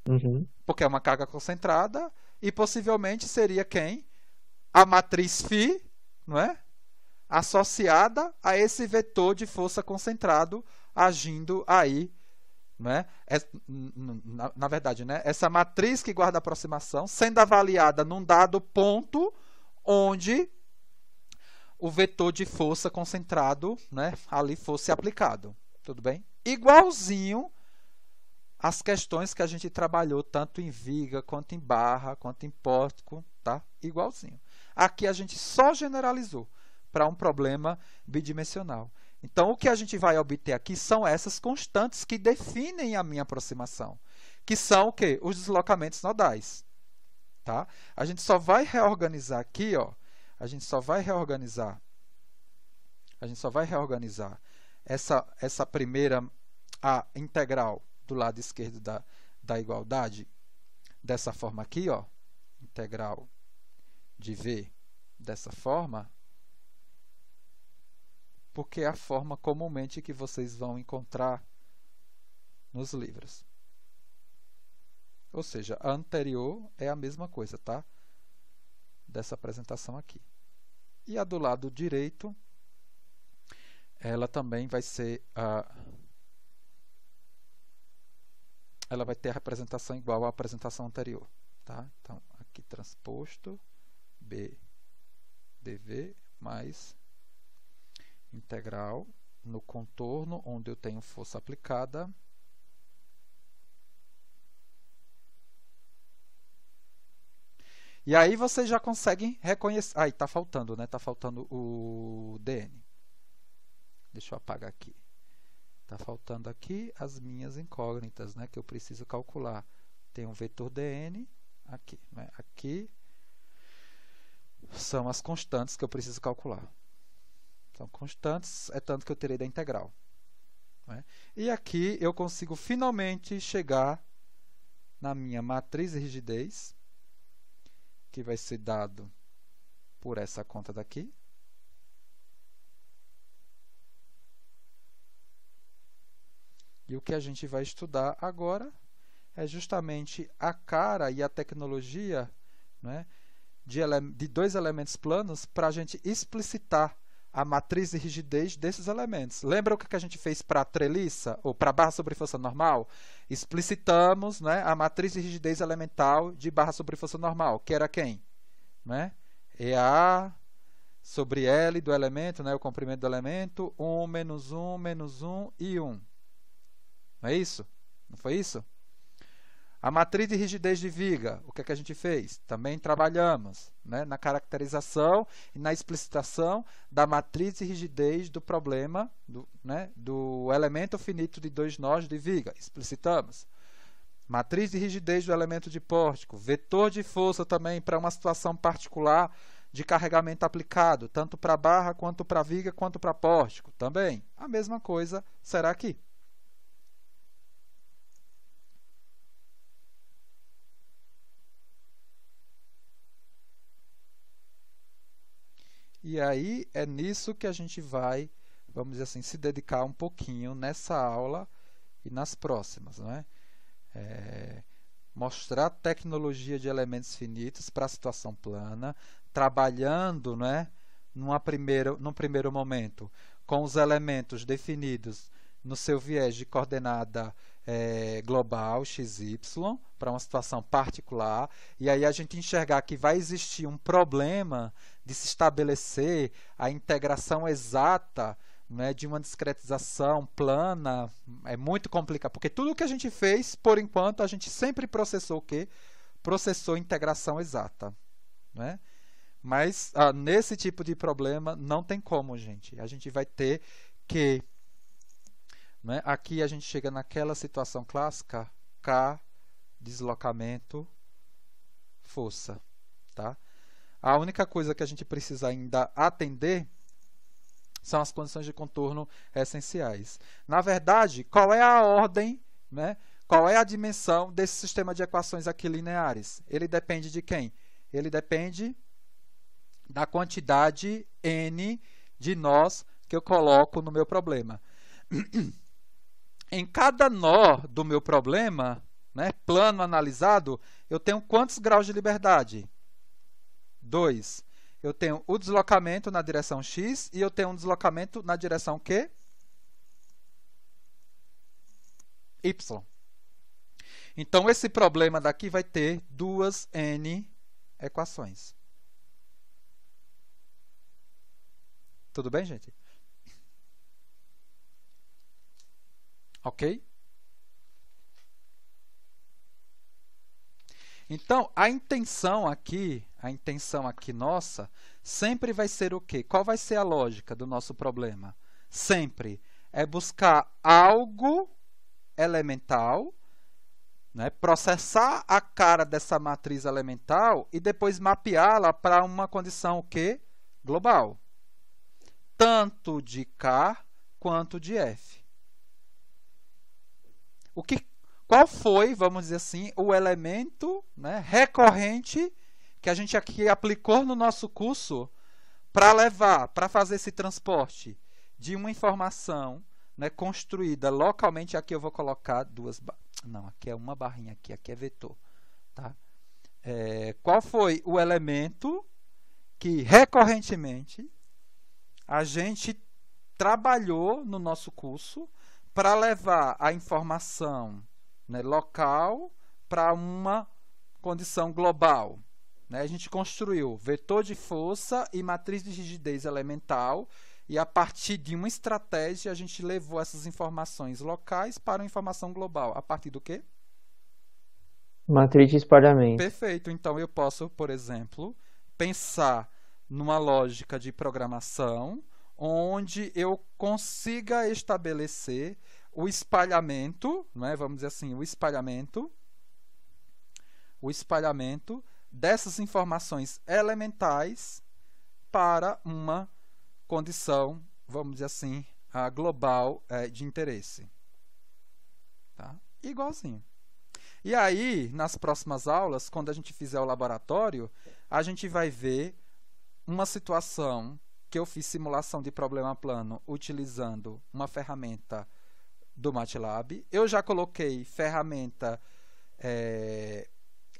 Uhum. Porque é uma carga concentrada, e possivelmente seria quem? A matriz φ, não é? Associada a esse vetor de força concentrado agindo aí, né? Na verdade, né? Essa matriz que guarda a aproximação sendo avaliada num dado ponto onde o vetor de força concentrado, né, ali fosse aplicado. Tudo bem? Igualzinho às questões que a gente trabalhou tanto em viga, quanto em barra, quanto em pórtico, tá? Igualzinho. Aqui a gente só generalizou para um problema bidimensional. Então, o que a gente vai obter aqui são essas constantes que definem a minha aproximação, que são o quê? Os deslocamentos nodais. Tá? A gente só vai reorganizar aqui, ó, a gente só vai reorganizar essa primeira, a integral do lado esquerdo da igualdade, dessa forma aqui, ó, integral de V dessa forma, porque é a forma comumente que vocês vão encontrar nos livros. Ou seja, a anterior é a mesma coisa, tá? Dessa apresentação aqui. E a do lado direito, ela também vai ser ela vai ter a representação igual à apresentação anterior, tá? Então, aqui transposto B dV mais integral no contorno onde eu tenho força aplicada. E aí vocês já conseguem reconhecer. Aí está faltando, né? Está faltando o DN. Deixa eu apagar aqui. Está faltando aqui as minhas incógnitas, né? Que eu preciso calcular. Tem um vetor DN aqui, né? Aqui são as constantes que eu preciso calcular. São constantes, é tanto que eu terei da integral, né? E aqui eu consigo finalmente chegar na minha matriz de rigidez, que vai ser dado por essa conta daqui. E o que a gente vai estudar agora é justamente a cara e a tecnologia, né, de dois elementos planos para a gente explicitar a matriz de rigidez desses elementos. Lembra o que a gente fez para a treliça, ou para a barra sobre força normal? Explicitamos, né, a matriz de rigidez elemental de barra sobre força normal, que era quem? Né? EA sobre L do elemento, né, o comprimento do elemento, 1, menos 1, menos 1 e 1. Não é isso? Não foi isso? A matriz de rigidez de viga, o que é que a gente fez? Também trabalhamos, né, na caracterização e na explicitação da matriz de rigidez do problema, do elemento finito de dois nós de viga. Explicitamos. Matriz de rigidez do elemento de pórtico. Vetor de força também para uma situação particular de carregamento aplicado, tanto para barra, quanto para viga, quanto para pórtico. Também a mesma coisa será aqui. E aí é nisso que a gente vai, vamos dizer assim, se dedicar um pouquinho nessa aula e nas próximas, né? Mostrar tecnologia de elementos finitos para a situação plana, trabalhando, né, num primeiro momento com os elementos definidos no seu viés de coordenada global, XY, para uma situação particular, e aí a gente enxergar que vai existir um problema de se estabelecer a integração exata, né, de uma discretização plana. É muito complicado, porque tudo que a gente fez, por enquanto, a gente sempre processou o quê? Processou integração exata, né? Mas nesse tipo de problema não tem como, gente. A gente vai ter que, né, aqui a gente chega naquela situação clássica, K, deslocamento, força, tá? A única coisa que a gente precisa ainda atender são as condições de contorno essenciais. Na verdade, qual é a ordem, né? Qual é a dimensão desse sistema de equações aqui lineares? Ele depende de quem? Ele depende da quantidade n de nós que eu coloco no meu problema. Em cada nó do meu problema, né, plano analisado, eu tenho quantos graus de liberdade? 2. Eu tenho o deslocamento na direção x e eu tenho um deslocamento na direção Q? Y. Então, esse problema daqui vai ter duas n equações. Tudo bem, gente? Ok? Então, a intenção aqui nossa, sempre vai ser o quê? Qual vai ser a lógica do nosso problema? Sempre é buscar algo elemental, né, processar a cara dessa matriz elemental e depois mapeá-la para uma condição o quê? Global. Tanto de K quanto de F. Qual foi, vamos dizer assim, o elemento, né, recorrente que a gente aqui aplicou no nosso curso para fazer esse transporte de uma informação, né, construída localmente? Aqui eu vou colocar aqui é uma barrinha, aqui é vetor. Tá? Qual foi o elemento que recorrentemente a gente trabalhou no nosso curso para levar a informação, né, local para uma condição global? Né? A gente construiu vetor de força e matriz de rigidez elemental, E a partir de uma estratégia, a gente levou essas informações locais para uma informação global. A partir do quê? Matriz de espalhamento. Perfeito. Então, eu posso, por exemplo, pensar numa lógica de programação onde eu consiga estabelecer o espalhamento, né, vamos dizer assim, o espalhamento dessas informações elementais para uma condição, vamos dizer assim, global de interesse. Tá? Igualzinho. E aí, nas próximas aulas, quando a gente fizer o laboratório, a gente vai ver uma situação que eu fiz simulação de problema plano utilizando uma ferramenta do MATLAB. Eu já coloquei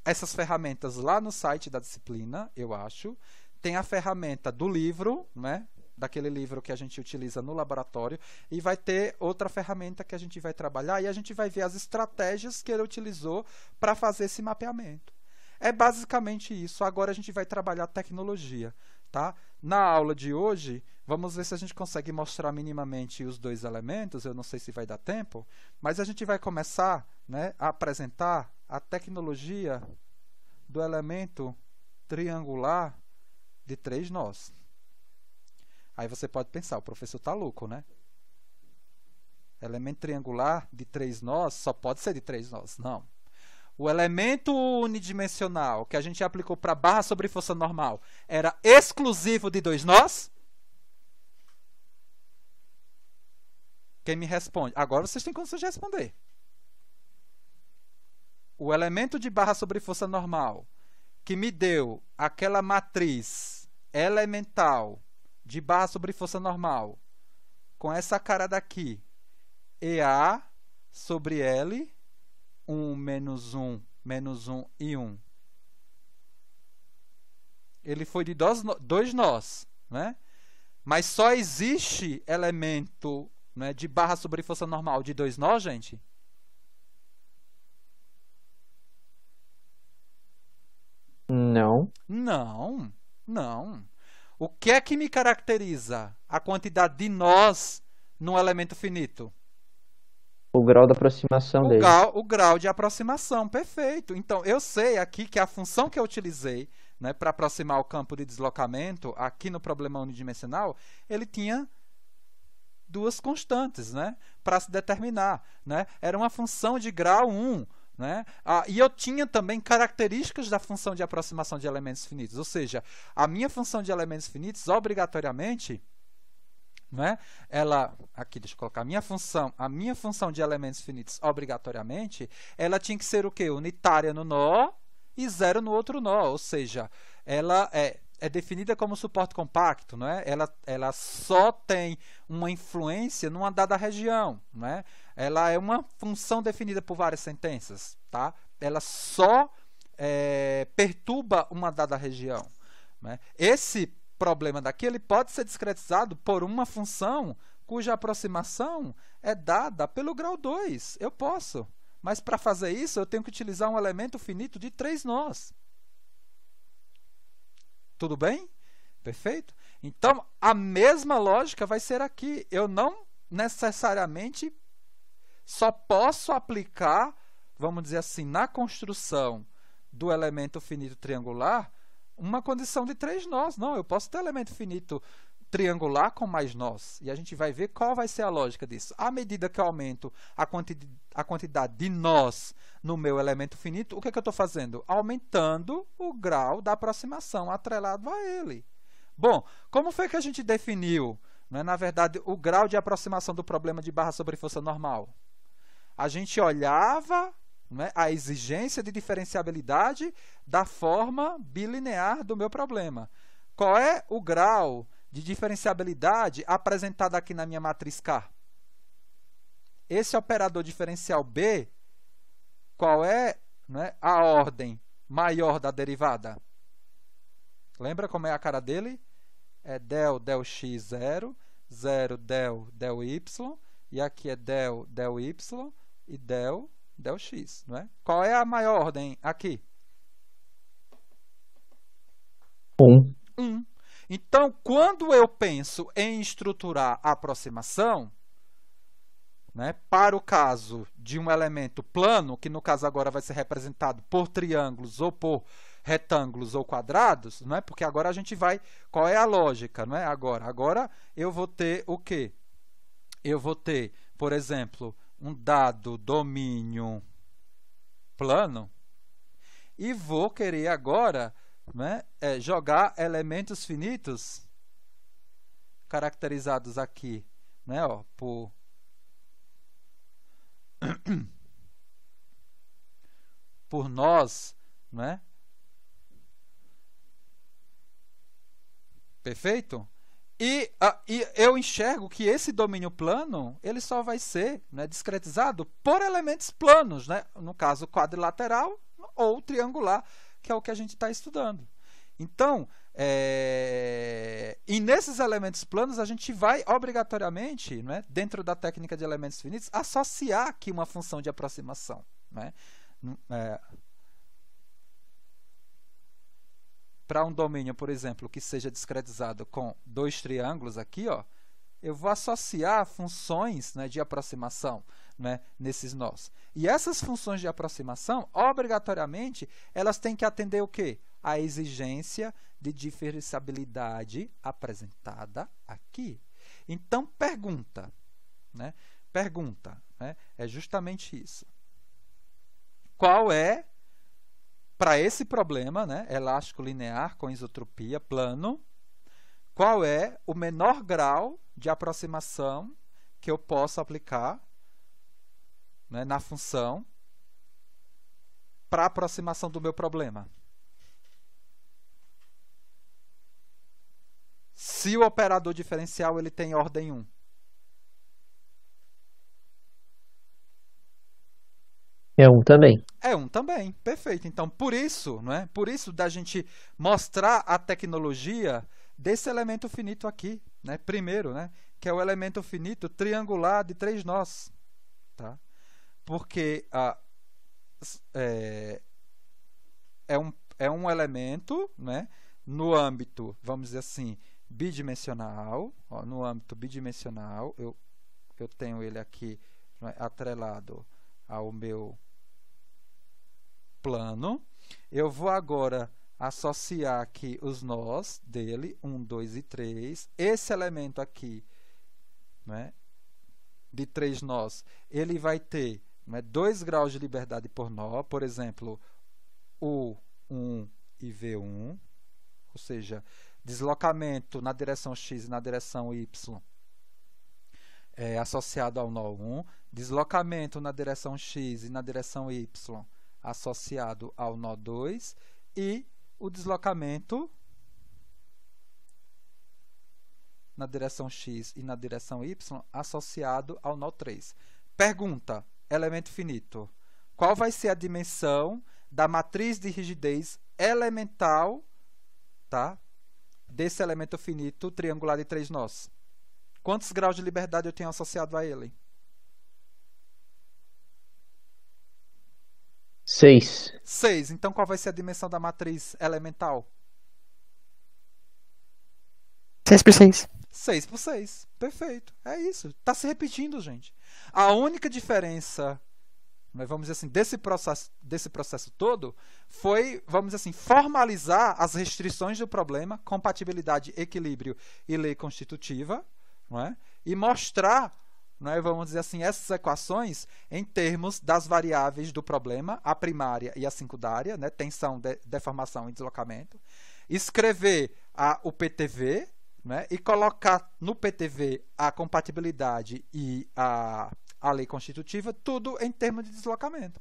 essas ferramentas lá no site da disciplina, eu acho. Tem a ferramenta do livro, né? Daquele livro que a gente utiliza no laboratório, e vai ter outra ferramenta que a gente vai trabalhar e a gente vai ver as estratégias que ele utilizou para fazer esse mapeamento. É basicamente isso. Agora a gente vai trabalhar tecnologia. Tá? Na aula de hoje, vamos ver se a gente consegue mostrar minimamente os dois elementos. Eu não sei se vai dar tempo, mas a gente vai começar, né, a apresentar a tecnologia do elemento triangular de 3 nós. Aí você pode pensar, o professor está louco, né? Elemento triangular de 3 nós só pode ser de 3 nós. Não. O elemento unidimensional que a gente aplicou para barra sobre força normal era exclusivo de 2 nós? Quem me responde? Agora vocês têm condição de responder. O elemento de barra sobre força normal que me deu aquela matriz elemental de barra sobre força normal com essa cara daqui, EA sobre L, 1, menos 1, menos 1 e 1. Ele foi de 2 nós, né? Mas só existe elemento, né, de barra sobre força normal de 2 nós, gente? Não. Não, não. O que é que me caracteriza a quantidade de nós num elemento finito? O grau da aproximação dele. O grau de aproximação, perfeito. Então, eu sei aqui que a função que eu utilizei, né, para aproximar o campo de deslocamento, aqui no problema unidimensional, ele tinha 2 constantes, né, para se determinar. Né? Era uma função de grau 1. Né? E eu tinha também características da função de aproximação de elementos finitos. Ou seja, a minha função de elementos finitos, obrigatoriamente, né, aqui deixa eu colocar, a minha função de elementos finitos, obrigatoriamente, ela tinha que ser o quê? Unitária no nó e 0 no outro nó. Ou seja, ela é definida como suporte compacto, né? Ela só tem uma influência numa dada região, né? Ela é uma função definida por várias sentenças, tá? Ela só perturba uma dada região, né? Esse problema daqui ele pode ser discretizado por uma função cuja aproximação é dada pelo grau 2. Eu posso, mas para fazer isso eu tenho que utilizar um elemento finito de 3 nós. Tudo bem? Perfeito? Então, a mesma lógica vai ser aqui. Eu não necessariamente só posso aplicar, vamos dizer assim, na construção do elemento finito triangular, uma condição de 3 nós. Não, eu posso ter elemento finito triangular com mais nós. E a gente vai ver qual vai ser a lógica disso. À medida que eu aumento a quantidade de nós no meu elemento finito, o que é que eu estou fazendo? Aumentando o grau da aproximação atrelado a ele. Bom, como foi que a gente definiu, né, na verdade, o grau de aproximação do problema de barra sobre força normal? A gente olhava, né, a exigência de diferenciabilidade da forma bilinear do meu problema. Qual é o grau de diferenciabilidade apresentado aqui na minha matriz K? Esse operador diferencial B, qual é, né, a ordem maior da derivada? Lembra como é a cara dele? É del x 0, 0 del y, e aqui é del y e del x. Não é? Qual é a maior ordem aqui? 1. 1. Então, quando eu penso em estruturar a aproximação, né, para o caso de um elemento plano, que no caso agora vai ser representado por triângulos ou por retângulos ou quadrados, não é? Porque agora a gente vai... Qual é a lógica? Não é? Agora eu vou ter o quê? Eu vou ter, por exemplo, um dado domínio plano e vou querer agora, né, jogar elementos finitos caracterizados aqui, né, ó, por nós, né? Perfeito? E eu enxergo que esse domínio plano ele só vai ser, né, discretizado por elementos planos, né? No caso quadrilateral ou triangular, que é o que a gente está estudando. Então, e nesses elementos planos a gente vai obrigatoriamente, né, dentro da técnica de elementos finitos, associar aqui uma função de aproximação, né? Para um domínio, por exemplo, que seja discretizado com dois triângulos aqui, ó, eu vou associar funções, né, de aproximação, né, nesses nós. E essas funções de aproximação, obrigatoriamente, elas têm que atender o quê? A exigência de diferenciabilidade apresentada aqui. Então, pergunta, né, é justamente isso. Qual é, para esse problema, né, elástico linear com isotropia plano, qual é o menor grau de aproximação que eu posso aplicar, né, na função para a aproximação do meu problema? Se o operador diferencial ele tem ordem 1. É 1 também. É 1 também, perfeito. Então, por isso, né, por isso da gente mostrar a tecnologia desse elemento finito aqui, né, primeiro, né, que é o elemento finito triangular de 3 nós. Tá? Porque é um elemento, né, no âmbito, vamos dizer assim, bidimensional. Ó, no âmbito bidimensional, eu tenho ele aqui, né, atrelado ao meu plano. Eu vou agora associar aqui os nós dele, 1, 2 e 3. Esse elemento aqui, né, de 3 nós, ele vai ter, né, 2 graus de liberdade por nó, por exemplo, U1 e V1, ou seja, deslocamento na direção x e na direção y associado ao nó 1, deslocamento na direção x e na direção y associado ao nó 2 e o deslocamento na direção x e na direção y associado ao nó 3. Pergunta, elemento finito. Qual vai ser a dimensão da matriz de rigidez elemental, tá, desse elemento finito triangular de 3 nós? Quantos graus de liberdade eu tenho associado a ele? 6. 6. Então, qual vai ser a dimensão da matriz elemental? 6 por 6. 6 por 6. Perfeito. É isso. Está se repetindo, gente. A única diferença, vamos dizer assim, desse processo todo foi, vamos dizer assim, formalizar as restrições do problema, compatibilidade, equilíbrio e lei constitutiva, não é? E mostrar, não é, vamos dizer assim, essas equações em termos das variáveis do problema, a primária e a secundária, né, tensão, deformação e deslocamento, escrever o PTV, né, e colocar no PTV a compatibilidade e a lei constitutiva, tudo em termos de deslocamento.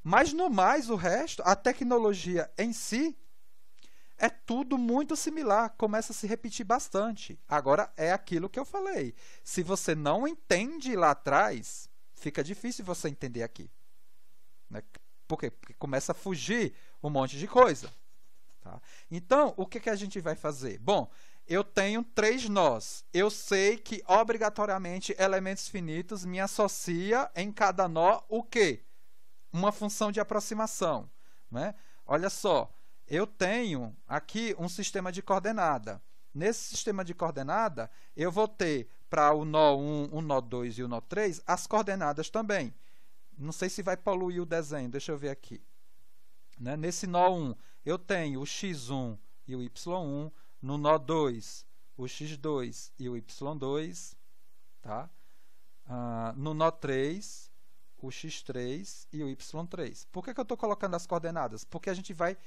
Mas, no mais, o resto, a tecnologia em si, é tudo muito similar, começa a se repetir bastante. Agora, é aquilo que eu falei. Se você não entende lá atrás, fica difícil você entender aqui. Né? Por quê? Porque começa a fugir um monte de coisa. Tá? Então, o que a gente vai fazer? Bom, eu tenho 3 nós. Eu sei que, obrigatoriamente, elementos finitos me associa em cada nó o quê? Uma função de aproximação. Né? Olha só. Eu tenho aqui um sistema de coordenada. nesse sistema de coordenada, eu vou ter para o nó 1, o nó 2 e o nó 3 as coordenadas também. Não sei se vai poluir o desenho, deixa eu ver aqui. Né? Nesse nó 1, eu tenho o x1 e o y1. No nó 2, o x2 e o y2. Tá? No nó 3, o x3 e o y3. Por que eu estou colocando as coordenadas? Porque a gente vai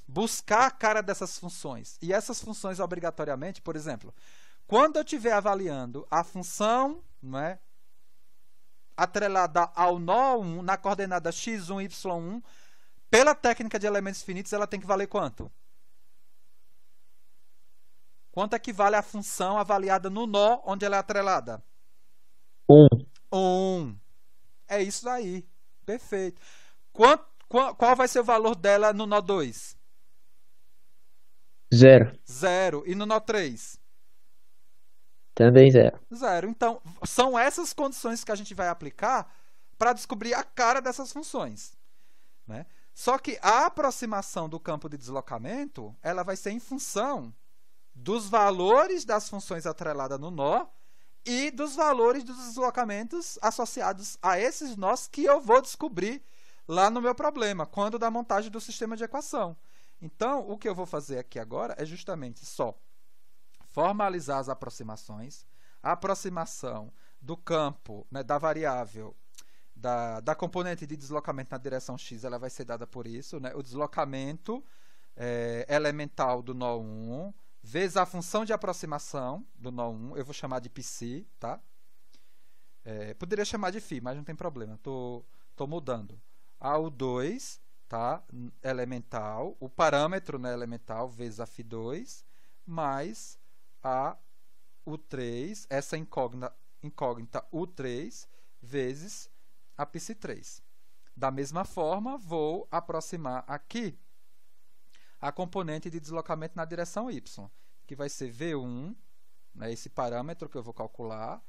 buscar a cara dessas funções. E essas funções, obrigatoriamente, por exemplo, quando eu estiver avaliando a função, não é, atrelada ao nó 1 na coordenada x1 e y1, pela técnica de elementos finitos, ela tem que valer quanto? Quanto equivale a função avaliada no nó onde ela é atrelada? 1. É isso aí. Perfeito. Qual vai ser o valor dela no nó 2? 0. 0. E no nó 3? Também 0. 0. Então, são essas condições que a gente vai aplicar para descobrir a cara dessas funções. Né? Só que a aproximação do campo de deslocamento ela vai ser em função dos valores das funções atreladas no nó e dos valores dos deslocamentos associados a esses nós que eu vou descobrir lá no meu problema, quando da montagem do sistema de equação. Então, o que eu vou fazer aqui agora é justamente só formalizar as aproximações, a aproximação do campo, né, da variável, da componente de deslocamento na direção x, ela vai ser dada por isso, né, o deslocamento elemental do nó 1, vezes a função de aproximação do nó 1, eu vou chamar de psi, tá? Poderia chamar de φ, mas não tem problema, tô mudando. Ao 2, tá? Elemental, o parâmetro, né, elemental, vezes a φ2, mais a U3, essa incógnita U3, vezes a psi3. Da mesma forma, vou aproximar aqui a componente de deslocamento na direção y, que vai ser V1, né, esse parâmetro que eu vou calcular,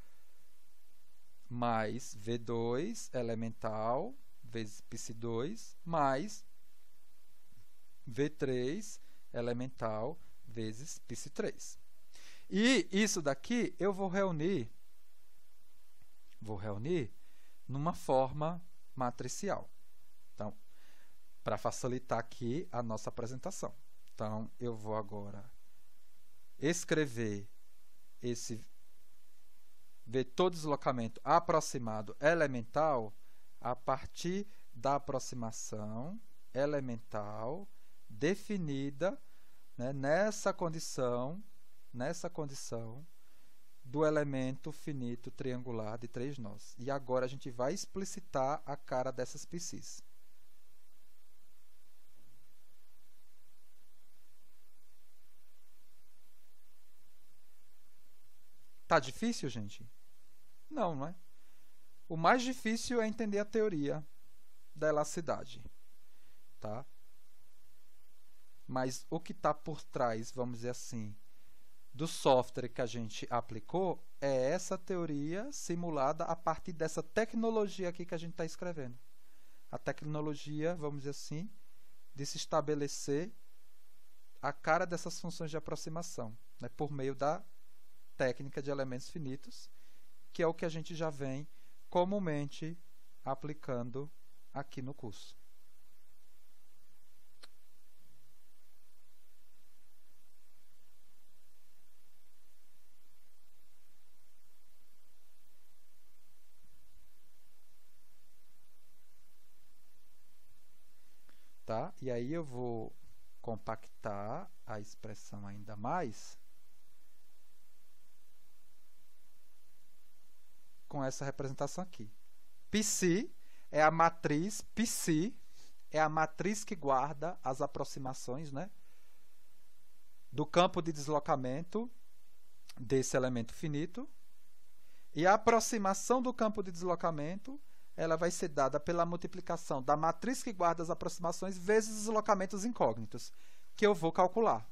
mais V2 elemental, vezes psi2, mais V3 elemental, vezes psi3. E isso daqui eu vou reunir numa forma matricial. Então, para facilitar aqui a nossa apresentação. Então, eu vou agora escrever esse vetor de deslocamento aproximado elemental a partir da aproximação elemental definida, né, nessa condição do elemento finito triangular de 3 nós. E agora a gente vai explicitar a cara dessas psis. Tá difícil, gente? Não, não é? O mais difícil é entender a teoria da elasticidade, tá? Mas o que está por trás, vamos dizer assim, do software que a gente aplicou é essa teoria simulada a partir dessa tecnologia aqui que a gente está escrevendo. A tecnologia, vamos dizer assim, de se estabelecer a cara dessas funções de aproximação, né, por meio da técnica de elementos finitos, que é o que a gente já vem comumente aplicando aqui no curso. Tá? E aí eu vou compactar a expressão ainda mais com essa representação aqui. Psi é a matriz, Psi é a matriz que guarda as aproximações, né, do campo de deslocamento desse elemento finito. E a aproximação do campo de deslocamento ela vai ser dada pela multiplicação da matriz que guarda as aproximações vezes os deslocamentos incógnitos, que eu vou calcular.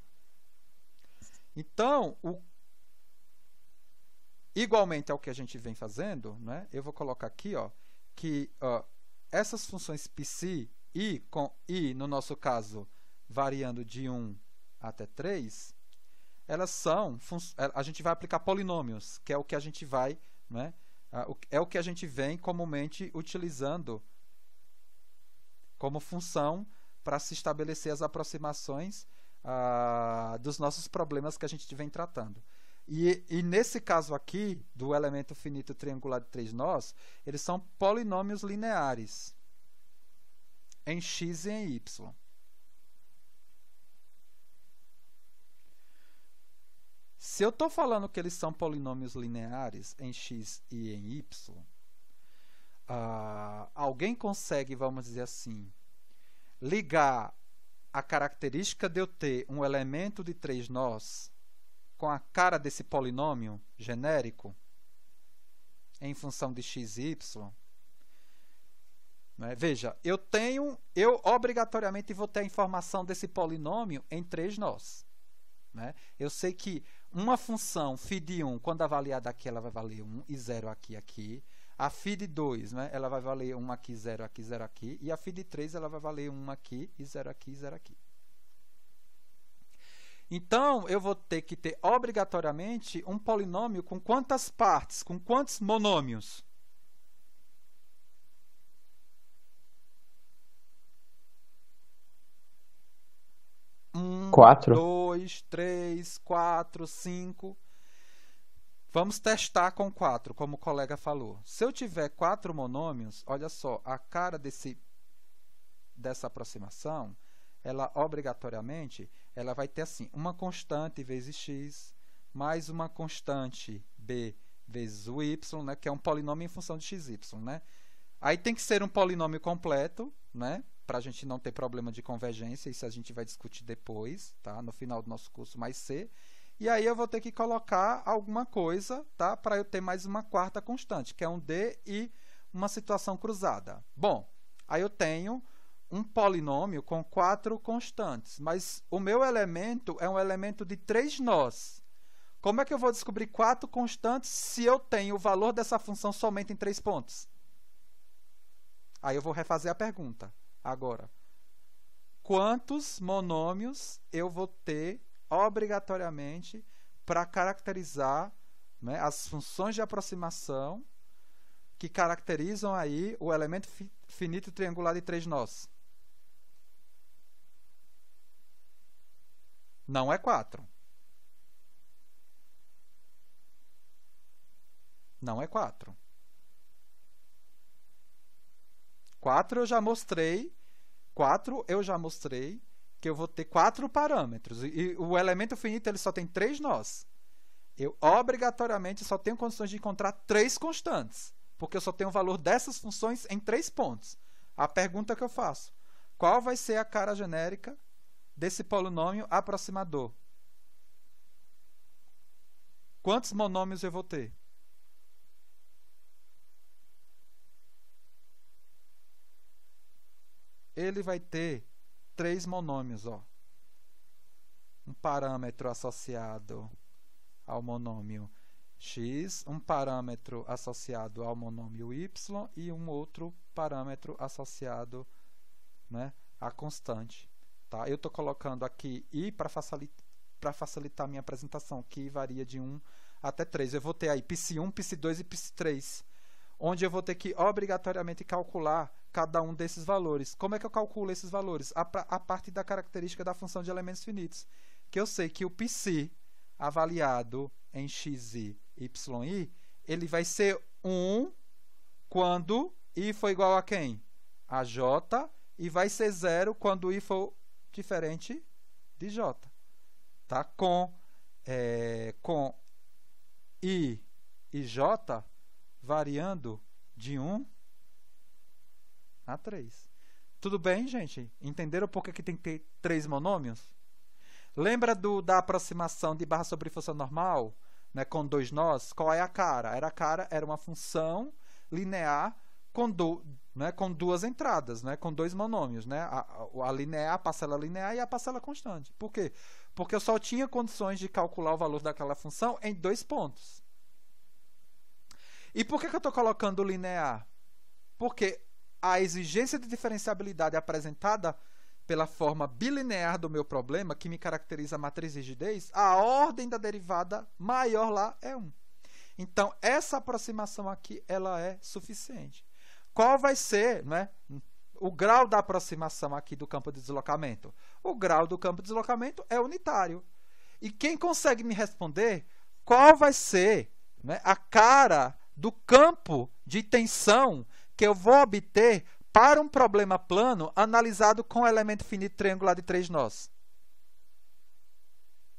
Então, igualmente ao que a gente vem fazendo, né, eu vou colocar aqui que essas funções psi i, no nosso caso, variando de 1 até 3, a gente vai aplicar polinômios, que é o que a gente vai, né, é o que a gente vem comumente utilizando como função para se estabelecer as aproximações dos nossos problemas que a gente vem tratando. E nesse caso aqui, do elemento finito triangular de 3 nós, eles são polinômios lineares em x e em y. Se eu estou falando que eles são polinômios lineares em x e em y, alguém consegue, vamos dizer assim, ligar a característica de eu ter um elemento de 3 nós com a cara desse polinômio genérico em função de x e y? Né? Veja, eu obrigatoriamente vou ter a informação desse polinômio em 3 nós. Né? Eu sei que uma função φ de 1, quando avaliada aqui, ela vai valer 1 e 0 aqui, aqui. A φ de 2, né? Ela vai valer 1 aqui, 0 aqui, 0 aqui. E a φ de 3, ela vai valer 1 aqui e 0 aqui, 0 aqui. Então, eu vou ter que ter obrigatoriamente um polinômio com quantas partes? Com quantos monômios? 4. 2, 3, 4, 5. Vamos testar com 4, como o colega falou. Se eu tiver 4 monômios, olha só, a cara dessa aproximação, ela obrigatoriamente ela vai ter assim, uma constante vezes x, mais uma constante b vezes o y, né, que é um polinômio em função de xy. Né? Aí tem que ser um polinômio completo, né, para a gente não ter problema de convergência, isso a gente vai discutir depois, tá, no final do nosso curso mais C. E aí eu vou ter que colocar alguma coisa, tá, para eu ter mais uma quarta constante, que é um d e uma situação cruzada. Bom, aí eu tenho um polinômio com 4 constantes, mas o meu elemento é um elemento de 3 nós. Como é que eu vou descobrir 4 constantes se eu tenho o valor dessa função somente em 3 pontos? Aí eu vou refazer a pergunta. Agora, quantos monômios eu vou ter obrigatoriamente para caracterizar, né, as funções de aproximação que caracterizam aí o elemento finito triangular de 3 nós? Não é 4. Não é 4. 4 eu já mostrei que eu vou ter 4 parâmetros. E o elemento finito ele só tem 3 nós. Eu obrigatoriamente só tenho condições de encontrar 3 constantes, porque eu só tenho o valor dessas funções em 3 pontos. A pergunta que eu faço: qual vai ser a cara genérica desse polinômio aproximador? Quantos monômios eu vou ter? Ele vai ter 3 monômios, ó. Um parâmetro associado ao monômio x, um parâmetro associado ao monômio y e um outro parâmetro associado, né, à constante. Tá? Eu estou colocando aqui i para facilitar a minha apresentação, que varia de 1 até 3. Eu vou ter aí π1, π2 e π3, onde eu vou ter que obrigatoriamente calcular cada um desses valores. Como é que eu calculo esses valores? A partir da característica da função de elementos finitos, que eu sei que o π avaliado em xi, yi, ele vai ser 1 quando i for igual a quem? A j, e vai ser 0 quando i for diferente de j. Tá? Com i e j variando de 1 a 3. Tudo bem, gente? Entenderam por que tem que ter 3 monômios? Lembra da aproximação de barra sobre função normal, né, com 2 nós? Qual é a cara? Era uma função linear com 2 entradas, né, com 2 monômios, né, a parcela linear e a parcela constante. Por quê? Porque eu só tinha condições de calcular o valor daquela função em 2 pontos. E por que eu estou colocando linear? Porque a exigência de diferenciabilidade apresentada pela forma bilinear do meu problema, que me caracteriza a matriz rigidez, a ordem da derivada maior lá é 1. Então, essa aproximação aqui ela é suficiente. Qual vai ser, né, o grau da aproximação aqui do campo de deslocamento? O grau do campo de deslocamento é unitário. E quem consegue me responder qual vai ser, né, a cara do campo de tensão que eu vou obter para um problema plano analisado com elemento finito triangular de 3 nós?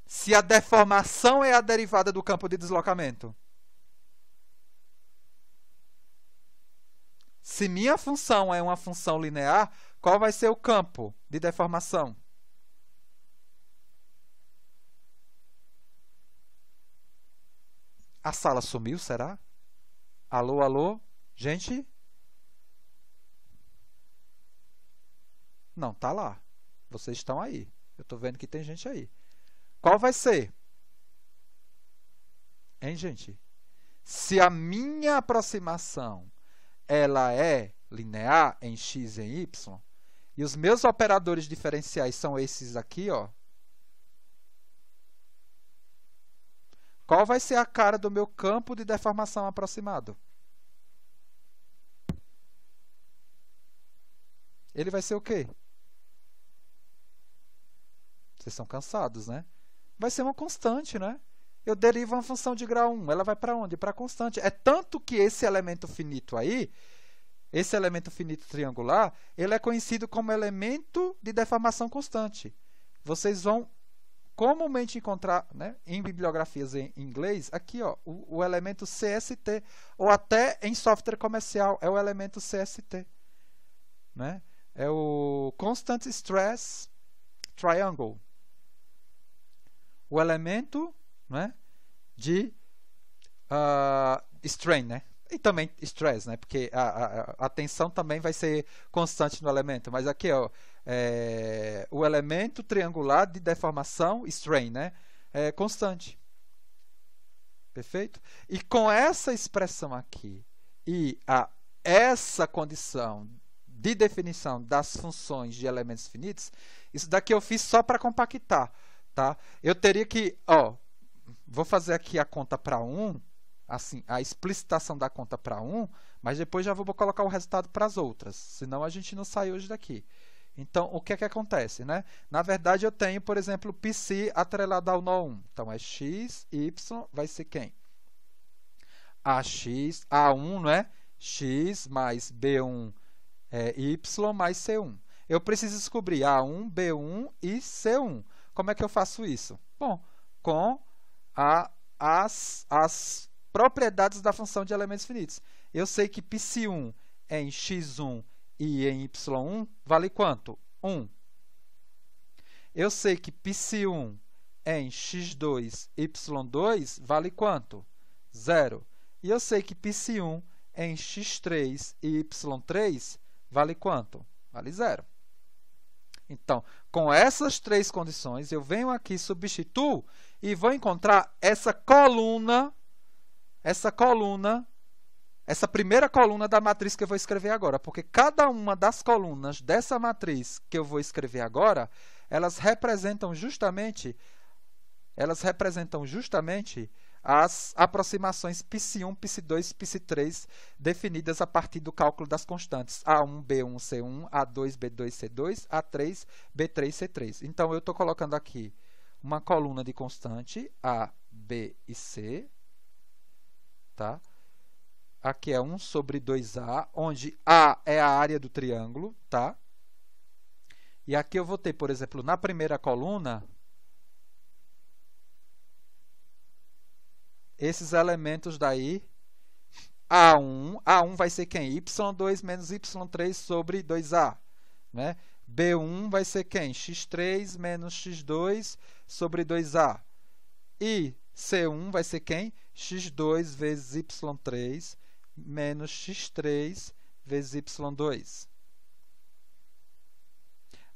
Se a deformação é a derivada do campo de deslocamento. Se minha função é uma função linear, qual vai ser o campo de deformação? A sala sumiu, será? Alô, alô? Gente? Não, tá lá. Vocês estão aí. Eu estou vendo que tem gente aí. Qual vai ser? Hein, gente? Se a minha aproximação ela é linear em x e em y, e os meus operadores diferenciais são esses aqui, ó. Qual vai ser a cara do meu campo de deformação aproximado? Ele vai ser o quê? Vocês são cansados, né? Vai ser uma constante, né? Eu derivo uma função de grau 1. Ela vai para onde? Para a constante. É tanto que esse elemento finito aí, esse elemento finito triangular, ele é conhecido como elemento de deformação constante. Vocês vão comumente encontrar, né, em bibliografias em inglês, aqui, ó, o elemento CST, ou até em software comercial, é o elemento CST. Né? É o Constant Stress Triangle. O elemento, né, de strain, né? E também stress, né? Porque a tensão também vai ser constante no elemento. Mas aqui, ó, o elemento triangular de deformação, strain, né? É constante. Perfeito? E com essa expressão aqui e essa condição de definição das funções de elementos finitos, isso daqui eu fiz só para compactar. Tá? Eu teria que, ó, vou fazer aqui a conta para 1, assim, a explicitação da conta para 1, mas depois já vou colocar o resultado para as outras, senão a gente não sai hoje daqui. Então, o que é que acontece? Né? Na verdade, eu tenho, por exemplo, psi atrelado ao nó 1. Então, é x, y, vai ser quem? AX, A1, não é? X mais B1 y mais C1. Eu preciso descobrir A1, B1 e C1. Como é que eu faço isso? Bom, com as propriedades da função de elementos finitos. Eu sei que psi1 em x1 e em y1 vale quanto? 1. Eu sei que psi1 em x2, y2 vale quanto? 0. E eu sei que psi1 em x3 e y3 vale quanto? Vale 0. Então, com essas três condições, eu venho aqui, substituo e vou encontrar essa primeira coluna da matriz que eu vou escrever agora. Porque cada uma das colunas dessa matriz que eu vou escrever agora, elas representam justamente as aproximações π1, π2, π3 definidas a partir do cálculo das constantes A1, B1, C1, A2, B2, C2, A3, B3, C3. Então, eu estou colocando aqui uma coluna de constante A, B e C. Tá? Aqui é 1 sobre 2A, onde A é a área do triângulo. Tá? E aqui eu vou ter, por exemplo, na primeira coluna, esses elementos daí, A1 vai ser quem? Y2 menos Y3 sobre 2A. Né? B1 vai ser quem? X3 menos X2 sobre 2A. E C1 vai ser quem? X2 vezes Y3 menos X3 vezes Y2.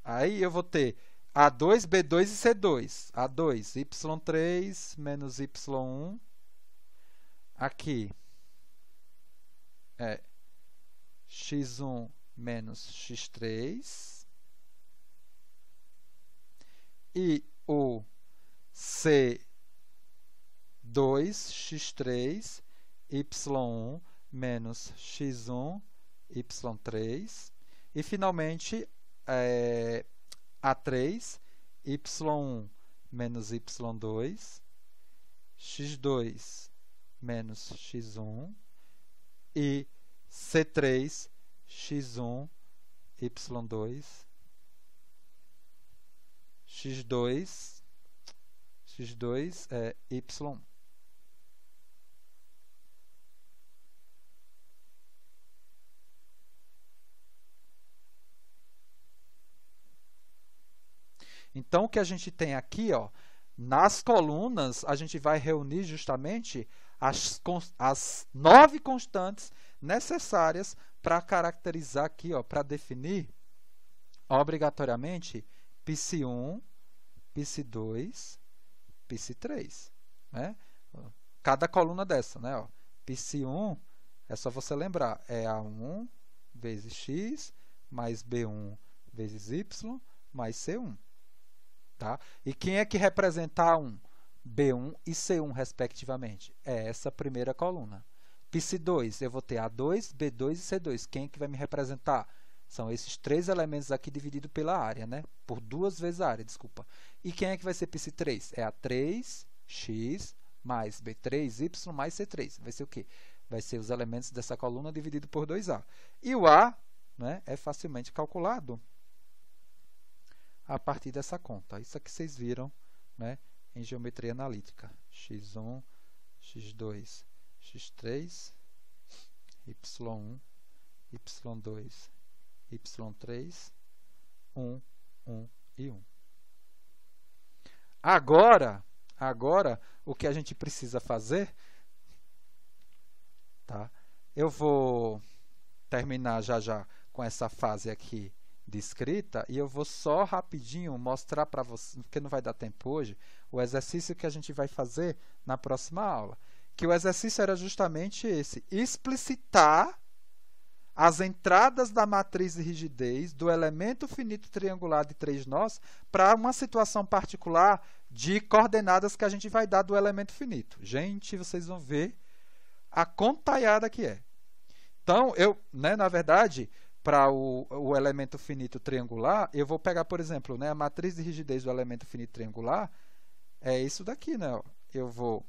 Aí eu vou ter A2, B2 e C2. A2, Y3 menos Y1. Aqui é x1 menos x3 e o C2, x3, y1 menos x1, y3. E, finalmente, A3, y1 menos y2, x2 menos x1 e C3, x1, y2, x2 é y1. Então, o que a gente tem aqui, ó, nas colunas, a gente vai reunir justamente as 9 constantes necessárias para caracterizar aqui, para definir obrigatoriamente π1, π2, π3. Né? Cada coluna dessa, né? Ó, π1 é só você lembrar, é A1 vezes x mais B1 vezes y mais C1. Tá? E quem é que representa A1? B1 e C1, respectivamente. É essa primeira coluna. π2, eu vou ter A2, B2 e C2. Quem é que vai me representar? São esses 3 elementos aqui divididos pela área, né? Por 2 vezes a área, desculpa. E quem é que vai ser π3? É A3, x, mais B3, y, mais C3. Vai ser o quê? Vai ser os elementos dessa coluna dividido por 2A. E o A, né, é facilmente calculado a partir dessa conta. Isso aqui vocês viram, né, em geometria analítica. x1, x2, x3, y1, y2, y3, 1, 1 e 1. Agora, o que a gente precisa fazer, tá? Eu vou terminar já com essa fase aqui de escrita e eu vou só rapidinho mostrar para vocês, porque não vai dar tempo hoje, o exercício que a gente vai fazer na próxima aula. Que o exercício era justamente esse, explicitar as entradas da matriz de rigidez do elemento finito triangular de 3 nós para uma situação particular de coordenadas que a gente vai dar do elemento finito. Gente, vocês vão ver a contaiada que é. Então, na verdade, para o elemento finito triangular, eu vou pegar, por exemplo, né, a matriz de rigidez do elemento finito triangular é isso daqui. Né? Eu vou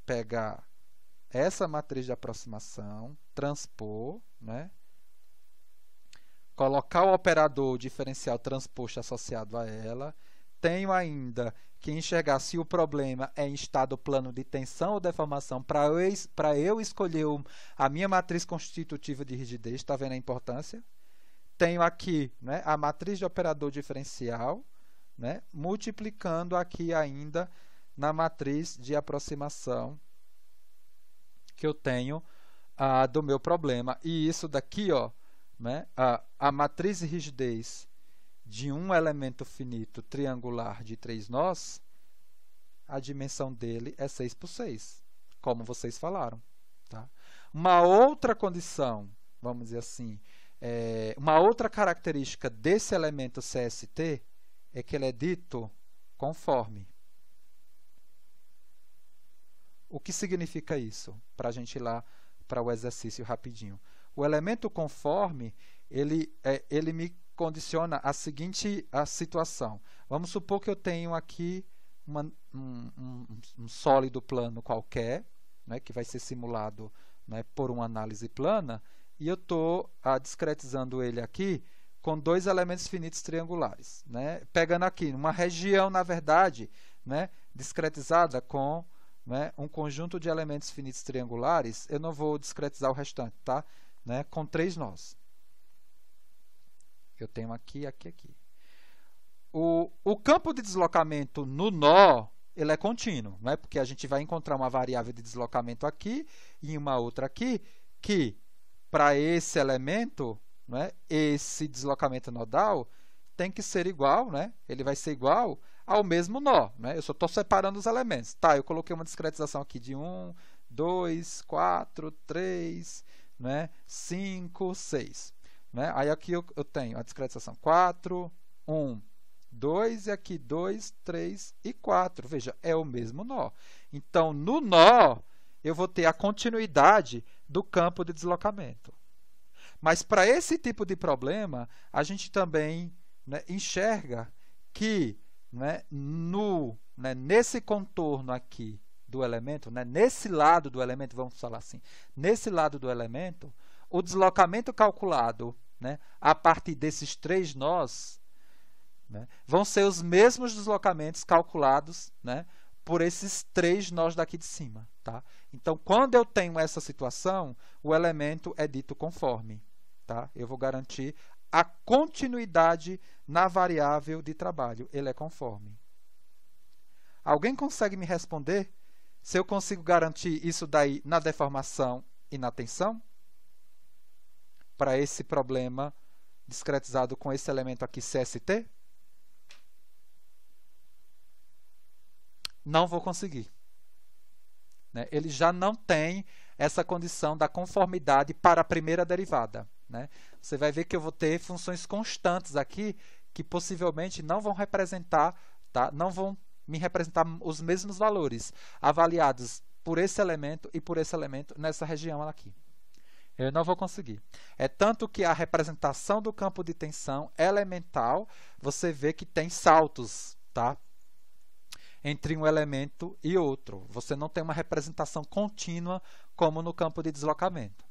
pegar essa matriz de aproximação, transpor, né? Colocar o operador diferencial transposto associado a ela. Tenho ainda que enxergar se o problema é em estado plano de tensão ou deformação para eu escolher a minha matriz constitutiva de rigidez. Está vendo a importância? Tenho aqui, né, a matriz de operador diferencial, né, multiplicando aqui ainda na matriz de aproximação que eu tenho do meu problema. E isso daqui, ó, né, a matriz de rigidez de um elemento finito triangular de 3 nós, a dimensão dele é 6 por 6, como vocês falaram. Tá? Uma outra condição, vamos dizer assim, uma outra característica desse elemento CST é que ele é dito conforme. O que significa isso? Para a gente ir lá para o exercício rapidinho. O elemento conforme, ele me condiciona a seguinte situação. Vamos supor que eu tenho aqui um sólido plano qualquer, né, que vai ser simulado, né, por uma análise plana, e eu estou discretizando ele aqui com 2 elementos finitos triangulares. Né, pegando aqui uma região, na verdade, né, discretizada com, né, um conjunto de elementos finitos triangulares. Eu não vou discretizar o restante, tá? Né, com 3 nós. Eu tenho aqui, aqui, aqui. O campo de deslocamento no nó, ele é contínuo, né? Porque a gente vai encontrar uma variável de deslocamento aqui e uma outra aqui, que para esse elemento, né, esse deslocamento nodal tem que ser igual, né? Ele vai ser igual ao mesmo nó. Né? Eu só estou separando os elementos. Tá, eu coloquei uma discretização aqui de 1, 2, 4, 3, né, 5, 6. Né? Aí aqui eu tenho a discretização 4, 1, 2 e aqui 2, 3 e 4. Veja, é o mesmo nó. Então, no nó, eu vou ter a continuidade do campo de deslocamento. Mas para esse tipo de problema, a gente também, né, enxerga que, né, nesse contorno aqui do elemento, né, nesse lado do elemento, vamos falar assim, nesse lado do elemento, o deslocamento calculado, né, a partir desses 3 nós, né, vão ser os mesmos deslocamentos calculados, né, por esses 3 nós daqui de cima. Tá? Então, quando eu tenho essa situação, o elemento é dito conforme. Tá? Eu vou garantir a continuidade na variável de trabalho. Ele é conforme. Alguém consegue me responder se eu consigo garantir isso daí na deformação e na tensão? Para esse problema discretizado com esse elemento aqui, CST? Não vou conseguir. Né? Ele já não tem essa condição da conformidade para a primeira derivada. Né? Você vai ver que eu vou ter funções constantes aqui que possivelmente não vão representar, tá? Não vão me representar os mesmos valores avaliados por esse elemento e por esse elemento nessa região aqui. Eu não vou conseguir. É tanto que a representação do campo de tensão elemental, você vê que tem saltos, tá? Entre um elemento e outro. Você não tem uma representação contínua como no campo de deslocamento.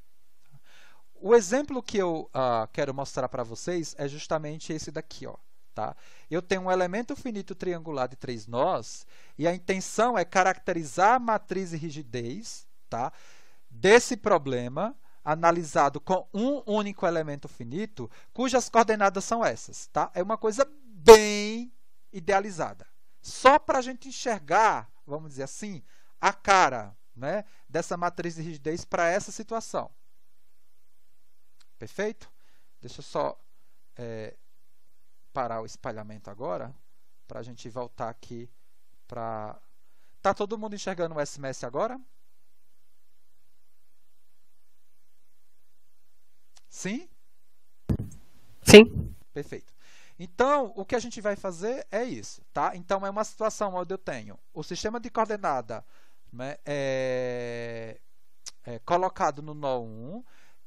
O exemplo que eu quero mostrar para vocês é justamente esse daqui. Ó, tá? Eu tenho um elemento finito triangular de 3 nós e a intenção é caracterizar a matriz e rigidez, tá, desse problema analisado com um único elemento finito, cujas coordenadas são essas. Tá? É uma coisa bem idealizada. Só para a gente enxergar, vamos dizer assim, a cara, né, dessa matriz de rigidez para essa situação. Perfeito? Deixa eu só parar o espalhamento agora, para a gente voltar aqui para... Tá todo mundo enxergando o SMS agora? Sim? Sim. Perfeito. Então, o que a gente vai fazer é isso. Tá? Então, é uma situação onde eu tenho o sistema de coordenada, né, colocado no nó 1,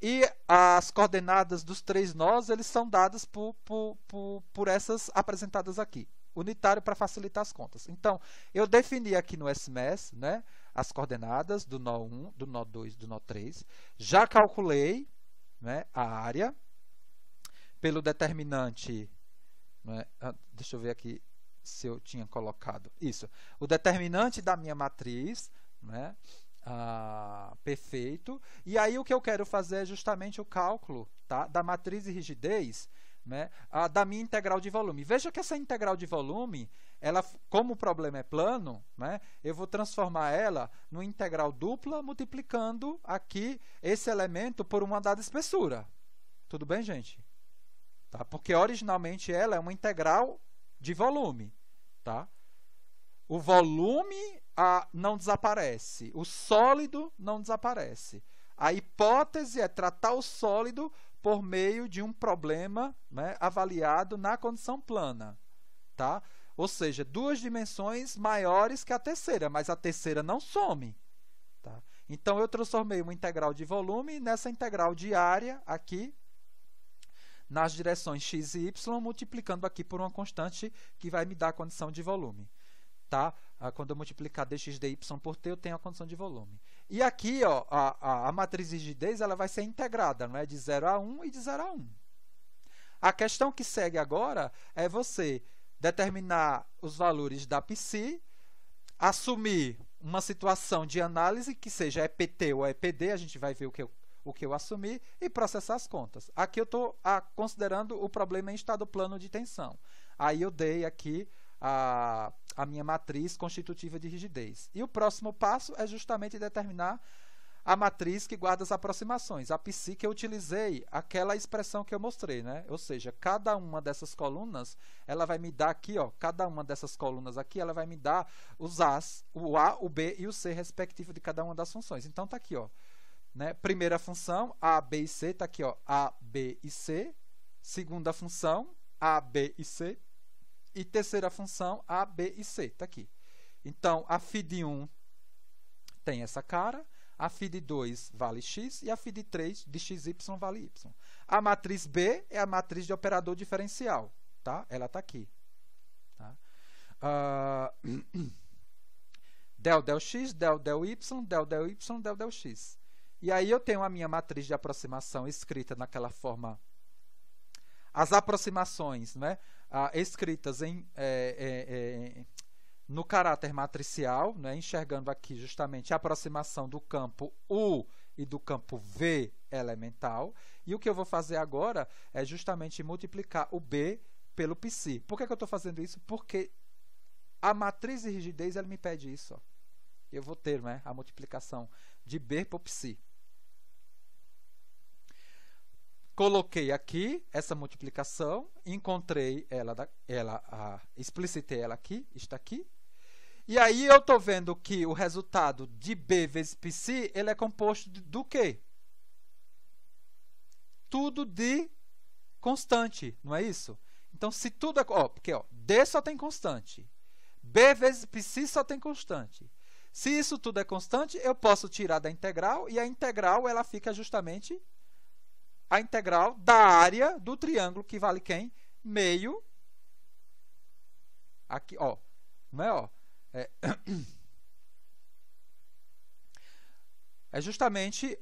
e as coordenadas dos 3 nós eles são dadas por essas apresentadas aqui. Unitário para facilitar as contas. Então, eu defini aqui no SMS, né, as coordenadas do nó 1, do nó 2, do nó 3. Já calculei, né, a área pelo determinante... Né, deixa eu ver aqui se eu tinha colocado. Isso. O determinante da minha matriz, né, perfeito. E aí o que eu quero fazer é justamente o cálculo, tá, da matriz de rigidez, né, da minha integral de volume. Veja que essa integral de volume, ela, como o problema é plano, né, eu vou transformar ela numa integral dupla multiplicando aqui esse elemento por uma dada espessura. Tudo bem, gente? Tá? Porque originalmente ela é uma integral de volume. Tá? O volume não desaparece, o sólido não desaparece. A hipótese é tratar o sólido por meio de um problema, né, avaliado na condição plana. Tá? Ou seja, 2 dimensões maiores que a terceira, mas a terceira não some. Tá? Então, eu transformei uma integral de volume nessa integral de área aqui, nas direções x e y, multiplicando aqui por uma constante que vai me dar a condição de volume. Tá? Quando eu multiplicar dx dy por t, eu tenho a condição de volume. E aqui, ó, a matriz de rigidez ela vai ser integrada, não é? De 0 a 1 e de 0 a 1. A questão que segue agora é você determinar os valores da psi, assumir uma situação de análise que seja EPT ou EPD, a gente vai ver o que eu assumi, e processar as contas. Aqui eu estou considerando o problema em estado plano de tensão. Aí eu dei aqui a minha matriz constitutiva de rigidez. E o próximo passo é justamente determinar a matriz que guarda as aproximações, a psi, que eu utilizei aquela expressão que eu mostrei, né? Ou seja, cada uma dessas colunas, ela vai me dar aqui, ó, cada uma dessas colunas aqui, ela vai me dar os A's, o A, o B e o C respectivo de cada uma das funções. Então tá aqui, ó, né? Primeira função, A, B e C, tá aqui, ó, A, B e C. Segunda função, A, B e C. E terceira função, A, B e C. Está aqui. Então, a φ de 1 tem essa cara, a φ de 2 vale x e a φ de 3 de xy vale y. A matriz B é a matriz de operador diferencial. Tá? Ela está aqui. Tá? Del x, del y, del y, del x. E aí eu tenho a minha matriz de aproximação escrita naquela forma. As aproximações, né, escritas no caráter matricial, né, enxergando aqui justamente a aproximação do campo U e do campo V elemental. E o que eu vou fazer agora é justamente multiplicar o B pelo psi. Por que eu estou fazendo isso? Porque a matriz de rigidez ela me pede isso. Ó. Eu vou ter, né, a multiplicação de B por psi. Coloquei aqui essa multiplicação, encontrei explicitei ela aqui, está aqui. E aí eu estou vendo que o resultado de B vezes psi ele é composto do quê? Tudo de constante, não é isso? Então, se tudo é... porque D só tem constante. B vezes psi só tem constante. Se isso tudo é constante, eu posso tirar da integral, e a integral ela fica justamente a integral da área do triângulo, que vale quem? Meio. Aqui, ó. Não é, ó? É justamente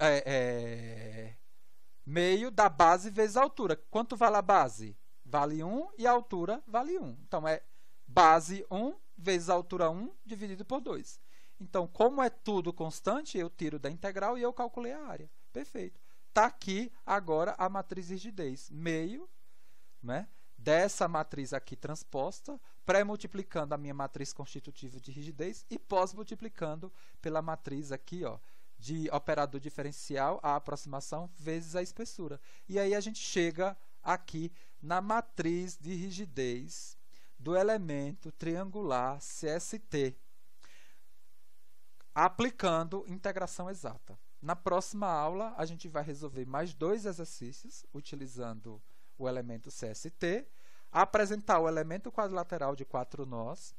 meio da base vezes a altura. Quanto vale a base? Vale 1 e a altura vale 1. Então, é base 1 vezes a altura 1 dividido por 2. Então, como é tudo constante, eu tiro da integral e eu calculei a área. Perfeito. Está aqui agora a matriz de rigidez. Meio, né, dessa matriz aqui transposta, pré-multiplicando a minha matriz constitutiva de rigidez e pós-multiplicando pela matriz aqui, ó, de operador diferencial, a aproximação vezes a espessura. E aí a gente chega aqui na matriz de rigidez do elemento triangular CST, aplicando integração exata. Na próxima aula, a gente vai resolver mais 2 exercícios utilizando o elemento CST, apresentar o elemento quadrilateral de 4 nós,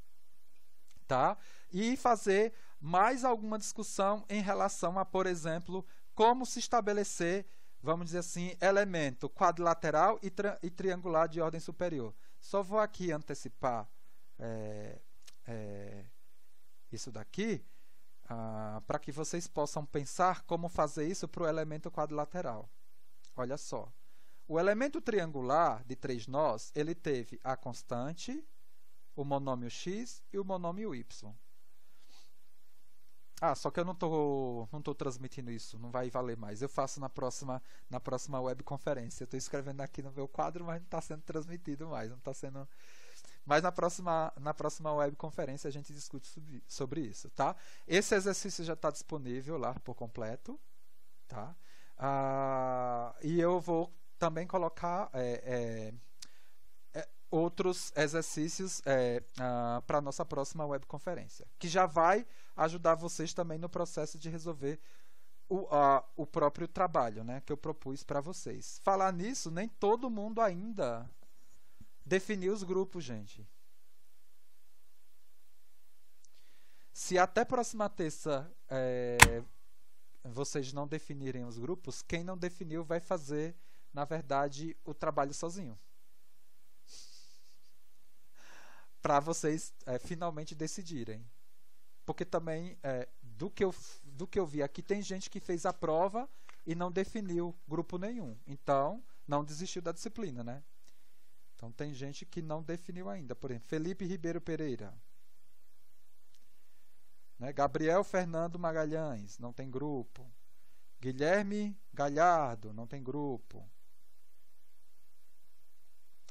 tá? E fazer mais alguma discussão em relação a, por exemplo, como se estabelecer, vamos dizer assim, elemento quadrilateral e triangular de ordem superior. Só vou aqui antecipar isso daqui, para que vocês possam pensar como fazer isso para o elemento quadrilateral. Olha só. O elemento triangular de 3 nós, ele teve a constante, o monômio x e o monômio y. Só que eu não tô transmitindo isso, não vai valer mais. Eu faço na próxima webconferência. Eu estou escrevendo aqui no meu quadro, mas não está sendo transmitido mais. Não está sendo... Mas na próxima webconferência a gente discute sobre isso, tá? Esse exercício já está disponível lá por completo, tá? E eu vou também colocar outros exercícios para a nossa próxima webconferência, que já vai ajudar vocês também no processo de resolver o próprio trabalho, né, que eu propus para vocês. Falar nisso, nem todo mundo ainda definiu os grupos, gente. Se até próxima terça vocês não definirem os grupos, quem não definiu vai fazer, na verdade, o trabalho sozinho. Para vocês finalmente decidirem. Porque também, do que eu vi aqui, tem gente que fez a prova e não definiu grupo nenhum. Então, não desistiu da disciplina, né? Então, tem gente que não definiu ainda. Por exemplo, Felipe Ribeiro Pereira. Né? Gabriel Fernando Magalhães, não tem grupo. Guilherme Galhardo, não tem grupo.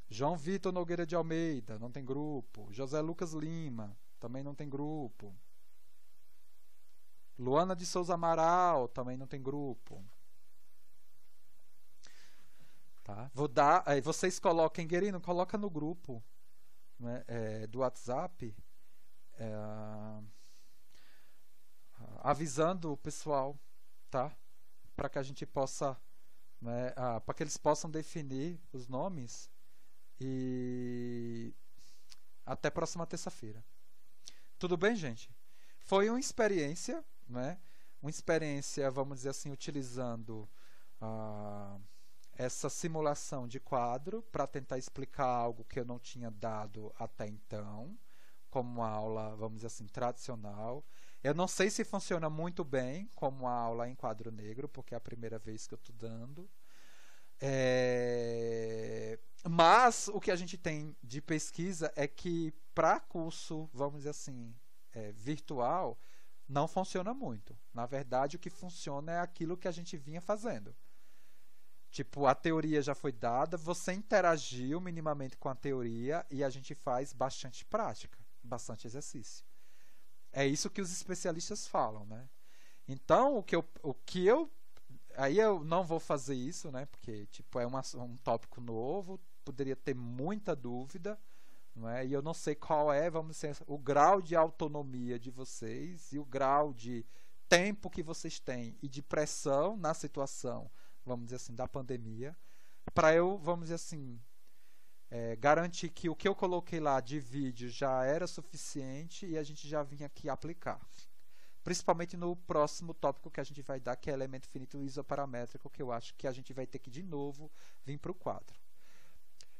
João Vitor Nogueira de Almeida, não tem grupo. José Lucas Lima, também não tem grupo. Luana de Souza Amaral, também não tem grupo. Tá? Vou dar, vocês coloquem, Guerino, coloca no grupo, né, do WhatsApp, avisando o pessoal, tá? Para que a gente possa, né, para que eles possam definir os nomes e Até próxima terça-feira. Tudo bem, gente? Foi uma experiência, né? Uma experiência, vamos dizer assim, utilizando essa simulação de quadro para tentar explicar algo que eu não tinha dado até então, como uma aula, vamos dizer assim, tradicional. Eu não sei se funciona muito bem como uma aula em quadro negro, porque é a primeira vez que eu estou dando. Mas o que a gente tem de pesquisa é que para curso, vamos dizer assim, virtual, não funciona muito. Na verdade, o que funciona é aquilo que a gente vinha fazendo. Tipo, a teoria já foi dada, você interagiu minimamente com a teoria e a gente faz bastante prática, bastante exercício. É isso que os especialistas falam, né? Então, aí eu não vou fazer isso, né? Porque tipo, é um tópico novo, poderia ter muita dúvida, não é? E eu não sei qual é, vamos dizer, o grau de autonomia de vocês e o grau de tempo que vocês têm e de pressão na situação, vamos dizer assim, da pandemia, para eu, vamos dizer assim, garantir que o que eu coloquei lá de vídeo já era suficiente e a gente já vinha aqui aplicar. Principalmente no próximo tópico que a gente vai dar, que é elemento finito isoparamétrico, que eu acho que a gente vai ter que, de novo, vir para o quadro.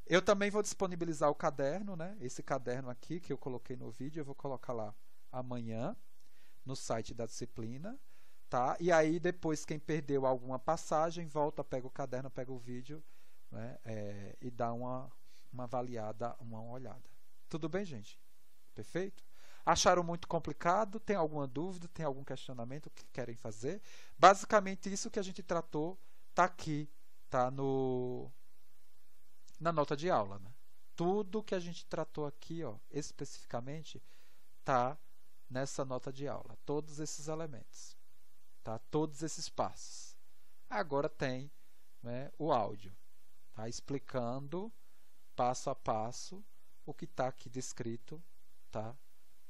Eu também vou disponibilizar o caderno, né? Esse caderno aqui que eu coloquei no vídeo, eu vou colocar lá amanhã, no site da disciplina. Tá? E aí, depois, quem perdeu alguma passagem, volta, pega o caderno, pega o vídeo, né? E dá uma avaliada, uma olhada. Tudo bem, gente? Perfeito? Acharam muito complicado? Tem alguma dúvida? Tem algum questionamento que querem fazer? Basicamente, isso que a gente tratou está aqui, tá na nota de aula. Né? Tudo que a gente tratou aqui, ó, especificamente, está nessa nota de aula. Todos esses elementos. Tá? Todos esses passos. Agora tem, né, o áudio. Tá? Explicando, passo a passo, o que está aqui descrito, tá?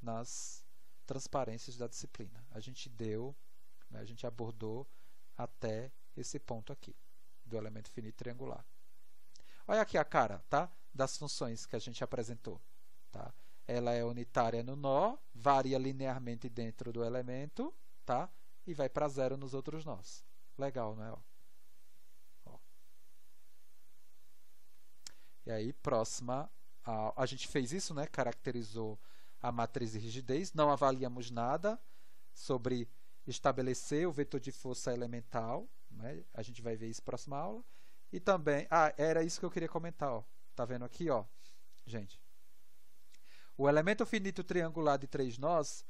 Nas transparências da disciplina. A gente deu, né, a gente abordou até esse ponto aqui, do elemento finito triangular. Olha aqui a cara, tá? Das funções que a gente apresentou. Tá? Ela é unitária no nó, varia linearmente dentro do elemento, tá? E vai para zero nos outros nós. Legal, não é? Ó. E aí, próxima. A gente fez isso, né? Caracterizou a matriz de rigidez. Não avaliamos nada sobre estabelecer o vetor de força elemental. Né? A gente vai ver isso na próxima aula. E também... era isso que eu queria comentar. Ó. Tá vendo aqui, ó, gente? O elemento finito triangular de 3 nós,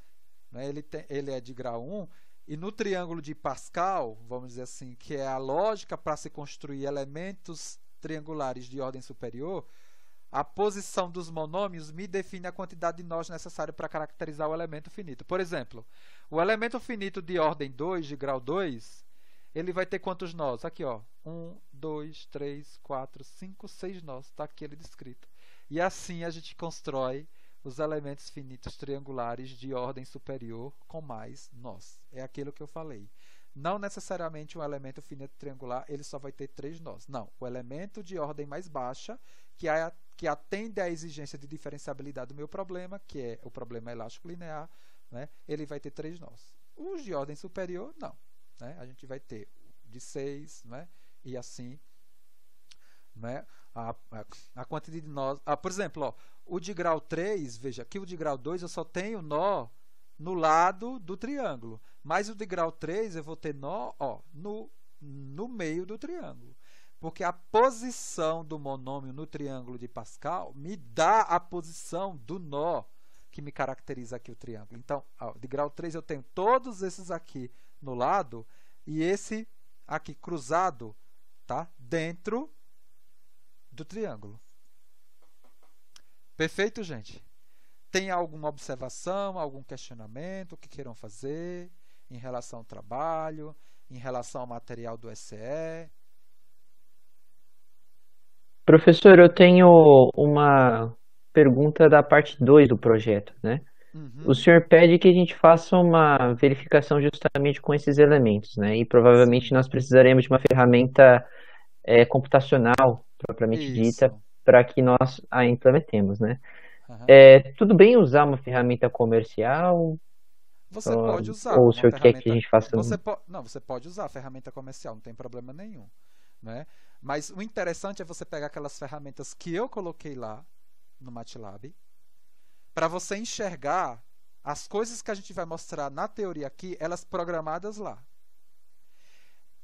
né? Ele é de grau 1. E no triângulo de Pascal, vamos dizer assim, que é a lógica para se construir elementos triangulares de ordem superior, a posição dos monômios me define a quantidade de nós necessária para caracterizar o elemento finito. Por exemplo, o elemento finito de ordem 2, de grau 2, ele vai ter quantos nós? Aqui, ó, 1, 2, 3, 4, 5, 6 nós. Está aqui ele descrito. E assim a gente constrói os elementos finitos triangulares de ordem superior com mais nós. É aquilo que eu falei. Não necessariamente um elemento finito triangular ele só vai ter 3 nós. Não, o elemento de ordem mais baixa, que atende à exigência de diferenciabilidade do meu problema, que é o problema elástico linear, né? Ele vai ter 3 nós. Os de ordem superior, não. Né? A gente vai ter de 6, né? E assim... Né? A quantidade de nós. Por exemplo, ó, o de grau 3, veja, aqui o de grau 2 eu só tenho nó no lado do triângulo, mas o de grau 3 eu vou ter nó, ó, no meio do triângulo, porque a posição do monômio no triângulo de Pascal me dá a posição do nó que me caracteriza aqui o triângulo. Então, ó, de grau 3 eu tenho todos esses aqui no lado e esse aqui cruzado, tá? Dentro do triângulo. Perfeito, gente? Tem alguma observação, algum questionamento que queiram fazer em relação ao trabalho, em relação ao material do SE? Professor, eu tenho uma pergunta da parte 2 do projeto, né? O senhor pede que a gente faça uma verificação justamente com esses elementos, né? E provavelmente Sim. nós precisaremos de uma ferramenta computacional, propriamente dita, Isso. para que nós a implementemos, né? Aham. Tudo bem usar uma ferramenta comercial? Você pode usar Ou o uma senhor quer que a ferramenta. gente faça Não, você pode usar a ferramenta comercial, não tem problema nenhum, né? Mas o interessante é você pegar aquelas ferramentas que eu coloquei lá no MATLAB para você enxergar as coisas que a gente vai mostrar na teoria aqui, elas programadas lá.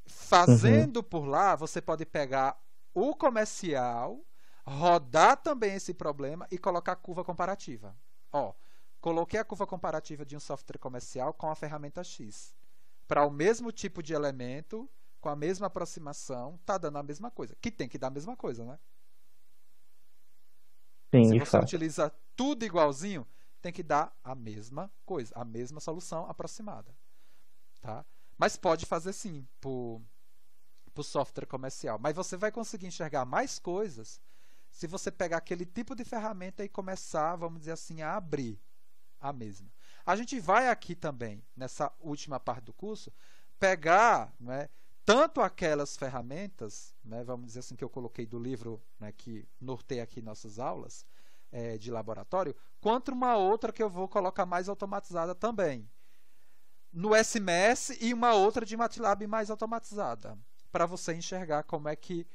Fazendo por lá, você pode pegar o comercial, rodar também esse problema e colocar a curva comparativa. Ó, coloquei a curva comparativa de um software comercial com a ferramenta X. Para o mesmo tipo de elemento, com a mesma aproximação, tá dando a mesma coisa. Que tem que dar a mesma coisa, né? Sim, Se de você fato. utiliza tudo igualzinho, tem que dar a mesma coisa, a mesma solução aproximada. Tá? Mas pode fazer sim por software comercial. Mas você vai conseguir enxergar mais coisas se você pegar aquele tipo de ferramenta e começar, vamos dizer assim, a abrir a mesma. A gente vai aqui também, nessa última parte do curso, pegar, né, tanto aquelas ferramentas, né, vamos dizer assim, que eu coloquei do livro, né, que norteia aqui nossas aulas de laboratório, quanto uma outra que eu vou colocar mais automatizada também. No SMS e uma outra de MATLAB mais automatizada, para você enxergar como é que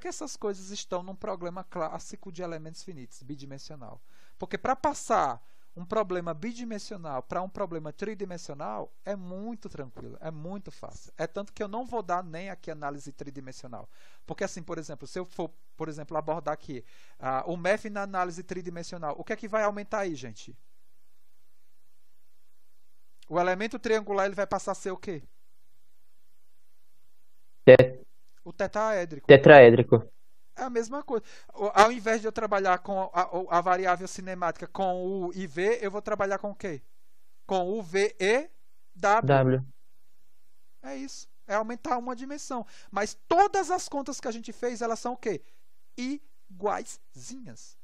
essas coisas estão num problema clássico de elementos finitos, bidimensional. Porque para passar um problema bidimensional para um problema tridimensional é muito tranquilo, é muito fácil. É tanto que eu não vou dar nem aqui análise tridimensional. Porque assim, por exemplo, se eu for, por exemplo, abordar aqui o MEF na análise tridimensional, o que é que vai aumentar aí, gente? O elemento triangular ele vai passar a ser o quê? O tetraédrico. Tetraédrico. É a mesma coisa. Ao invés de eu trabalhar com a variável cinemática com U e V, eu vou trabalhar com o quê? Com U, V e W. É isso. É aumentar uma dimensão. Mas todas as contas que a gente fez, elas são o quê? Iguaizinhas.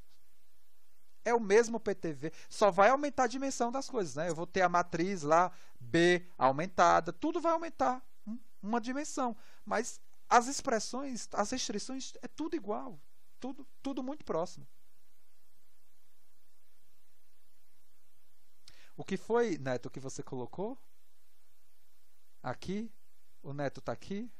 É o mesmo PTV. Só vai aumentar a dimensão das coisas, né? Eu vou ter a matriz lá, B aumentada. Tudo vai aumentar uma dimensão. Mas as expressões, as restrições, é tudo igual. Tudo muito próximo. O que foi, Neto, que você colocou? Aqui. O Neto está aqui.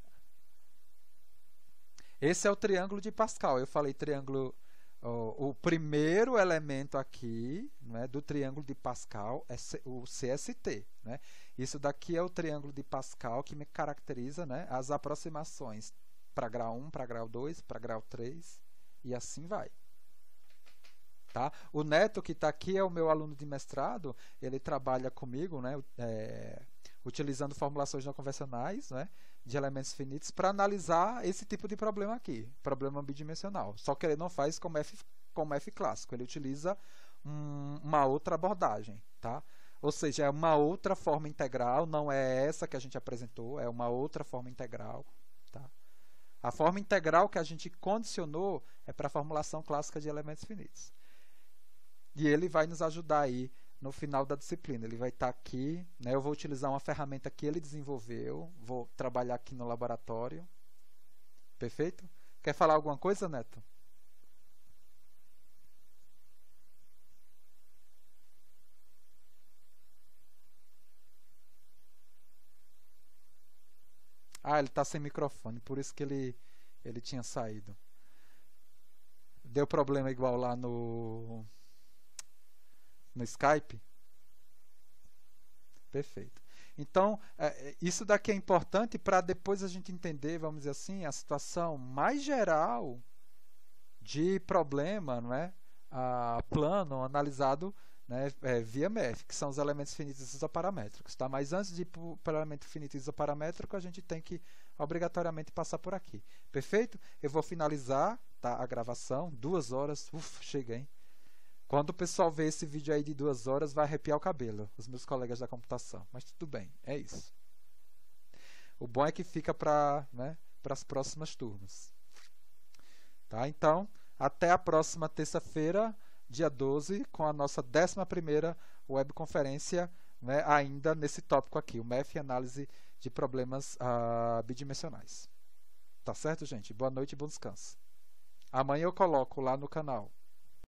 Esse é o triângulo de Pascal. Eu falei triângulo... O primeiro elemento aqui, né, do triângulo de Pascal é o CST. Né? Isso daqui é o triângulo de Pascal que me caracteriza, né, as aproximações para grau 1, para grau 2, para grau 3 e assim vai. Tá? O Neto que está aqui é o meu aluno de mestrado, ele trabalha comigo, né, utilizando formulações não convencionais, né, de elementos finitos para analisar esse tipo de problema aqui, problema bidimensional. Só que ele não faz como F clássico, ele utiliza uma outra abordagem, tá? Ou seja, é uma outra forma integral, não é essa que a gente apresentou, é uma outra forma integral, tá? A forma integral que a gente condicionou é para a formulação clássica de elementos finitos. E ele vai nos ajudar aí no final da disciplina. Ele vai estar aqui, né? Eu vou utilizar uma ferramenta que ele desenvolveu, vou trabalhar aqui no laboratório. Perfeito? Quer falar alguma coisa, Neto? Ah, ele está sem microfone, por isso que ele tinha saído. Deu problema igual lá no Skype? Perfeito. Então, isso daqui é importante para depois a gente entender, vamos dizer assim, a situação mais geral de problema, não é? Plano analisado, né, via MEF, que são os elementos finitos isoparamétricos. Tá? Mas antes de ir para o elemento finito isoparamétrico, a gente tem que obrigatoriamente passar por aqui. Perfeito? Eu vou finalizar, tá, a gravação, 2 horas. Chega, hein? Quando o pessoal ver esse vídeo aí de 2 horas, vai arrepiar o cabelo, os meus colegas da computação. Mas tudo bem, é isso. O bom é que fica para, né, as próximas turmas. Tá? Então, até a próxima terça-feira, dia 12, com a nossa 11ª webconferência, né, ainda nesse tópico aqui, o MEF, análise de problemas bidimensionais. Tá certo, gente? Boa noite e bom descanso. Amanhã eu coloco lá no canal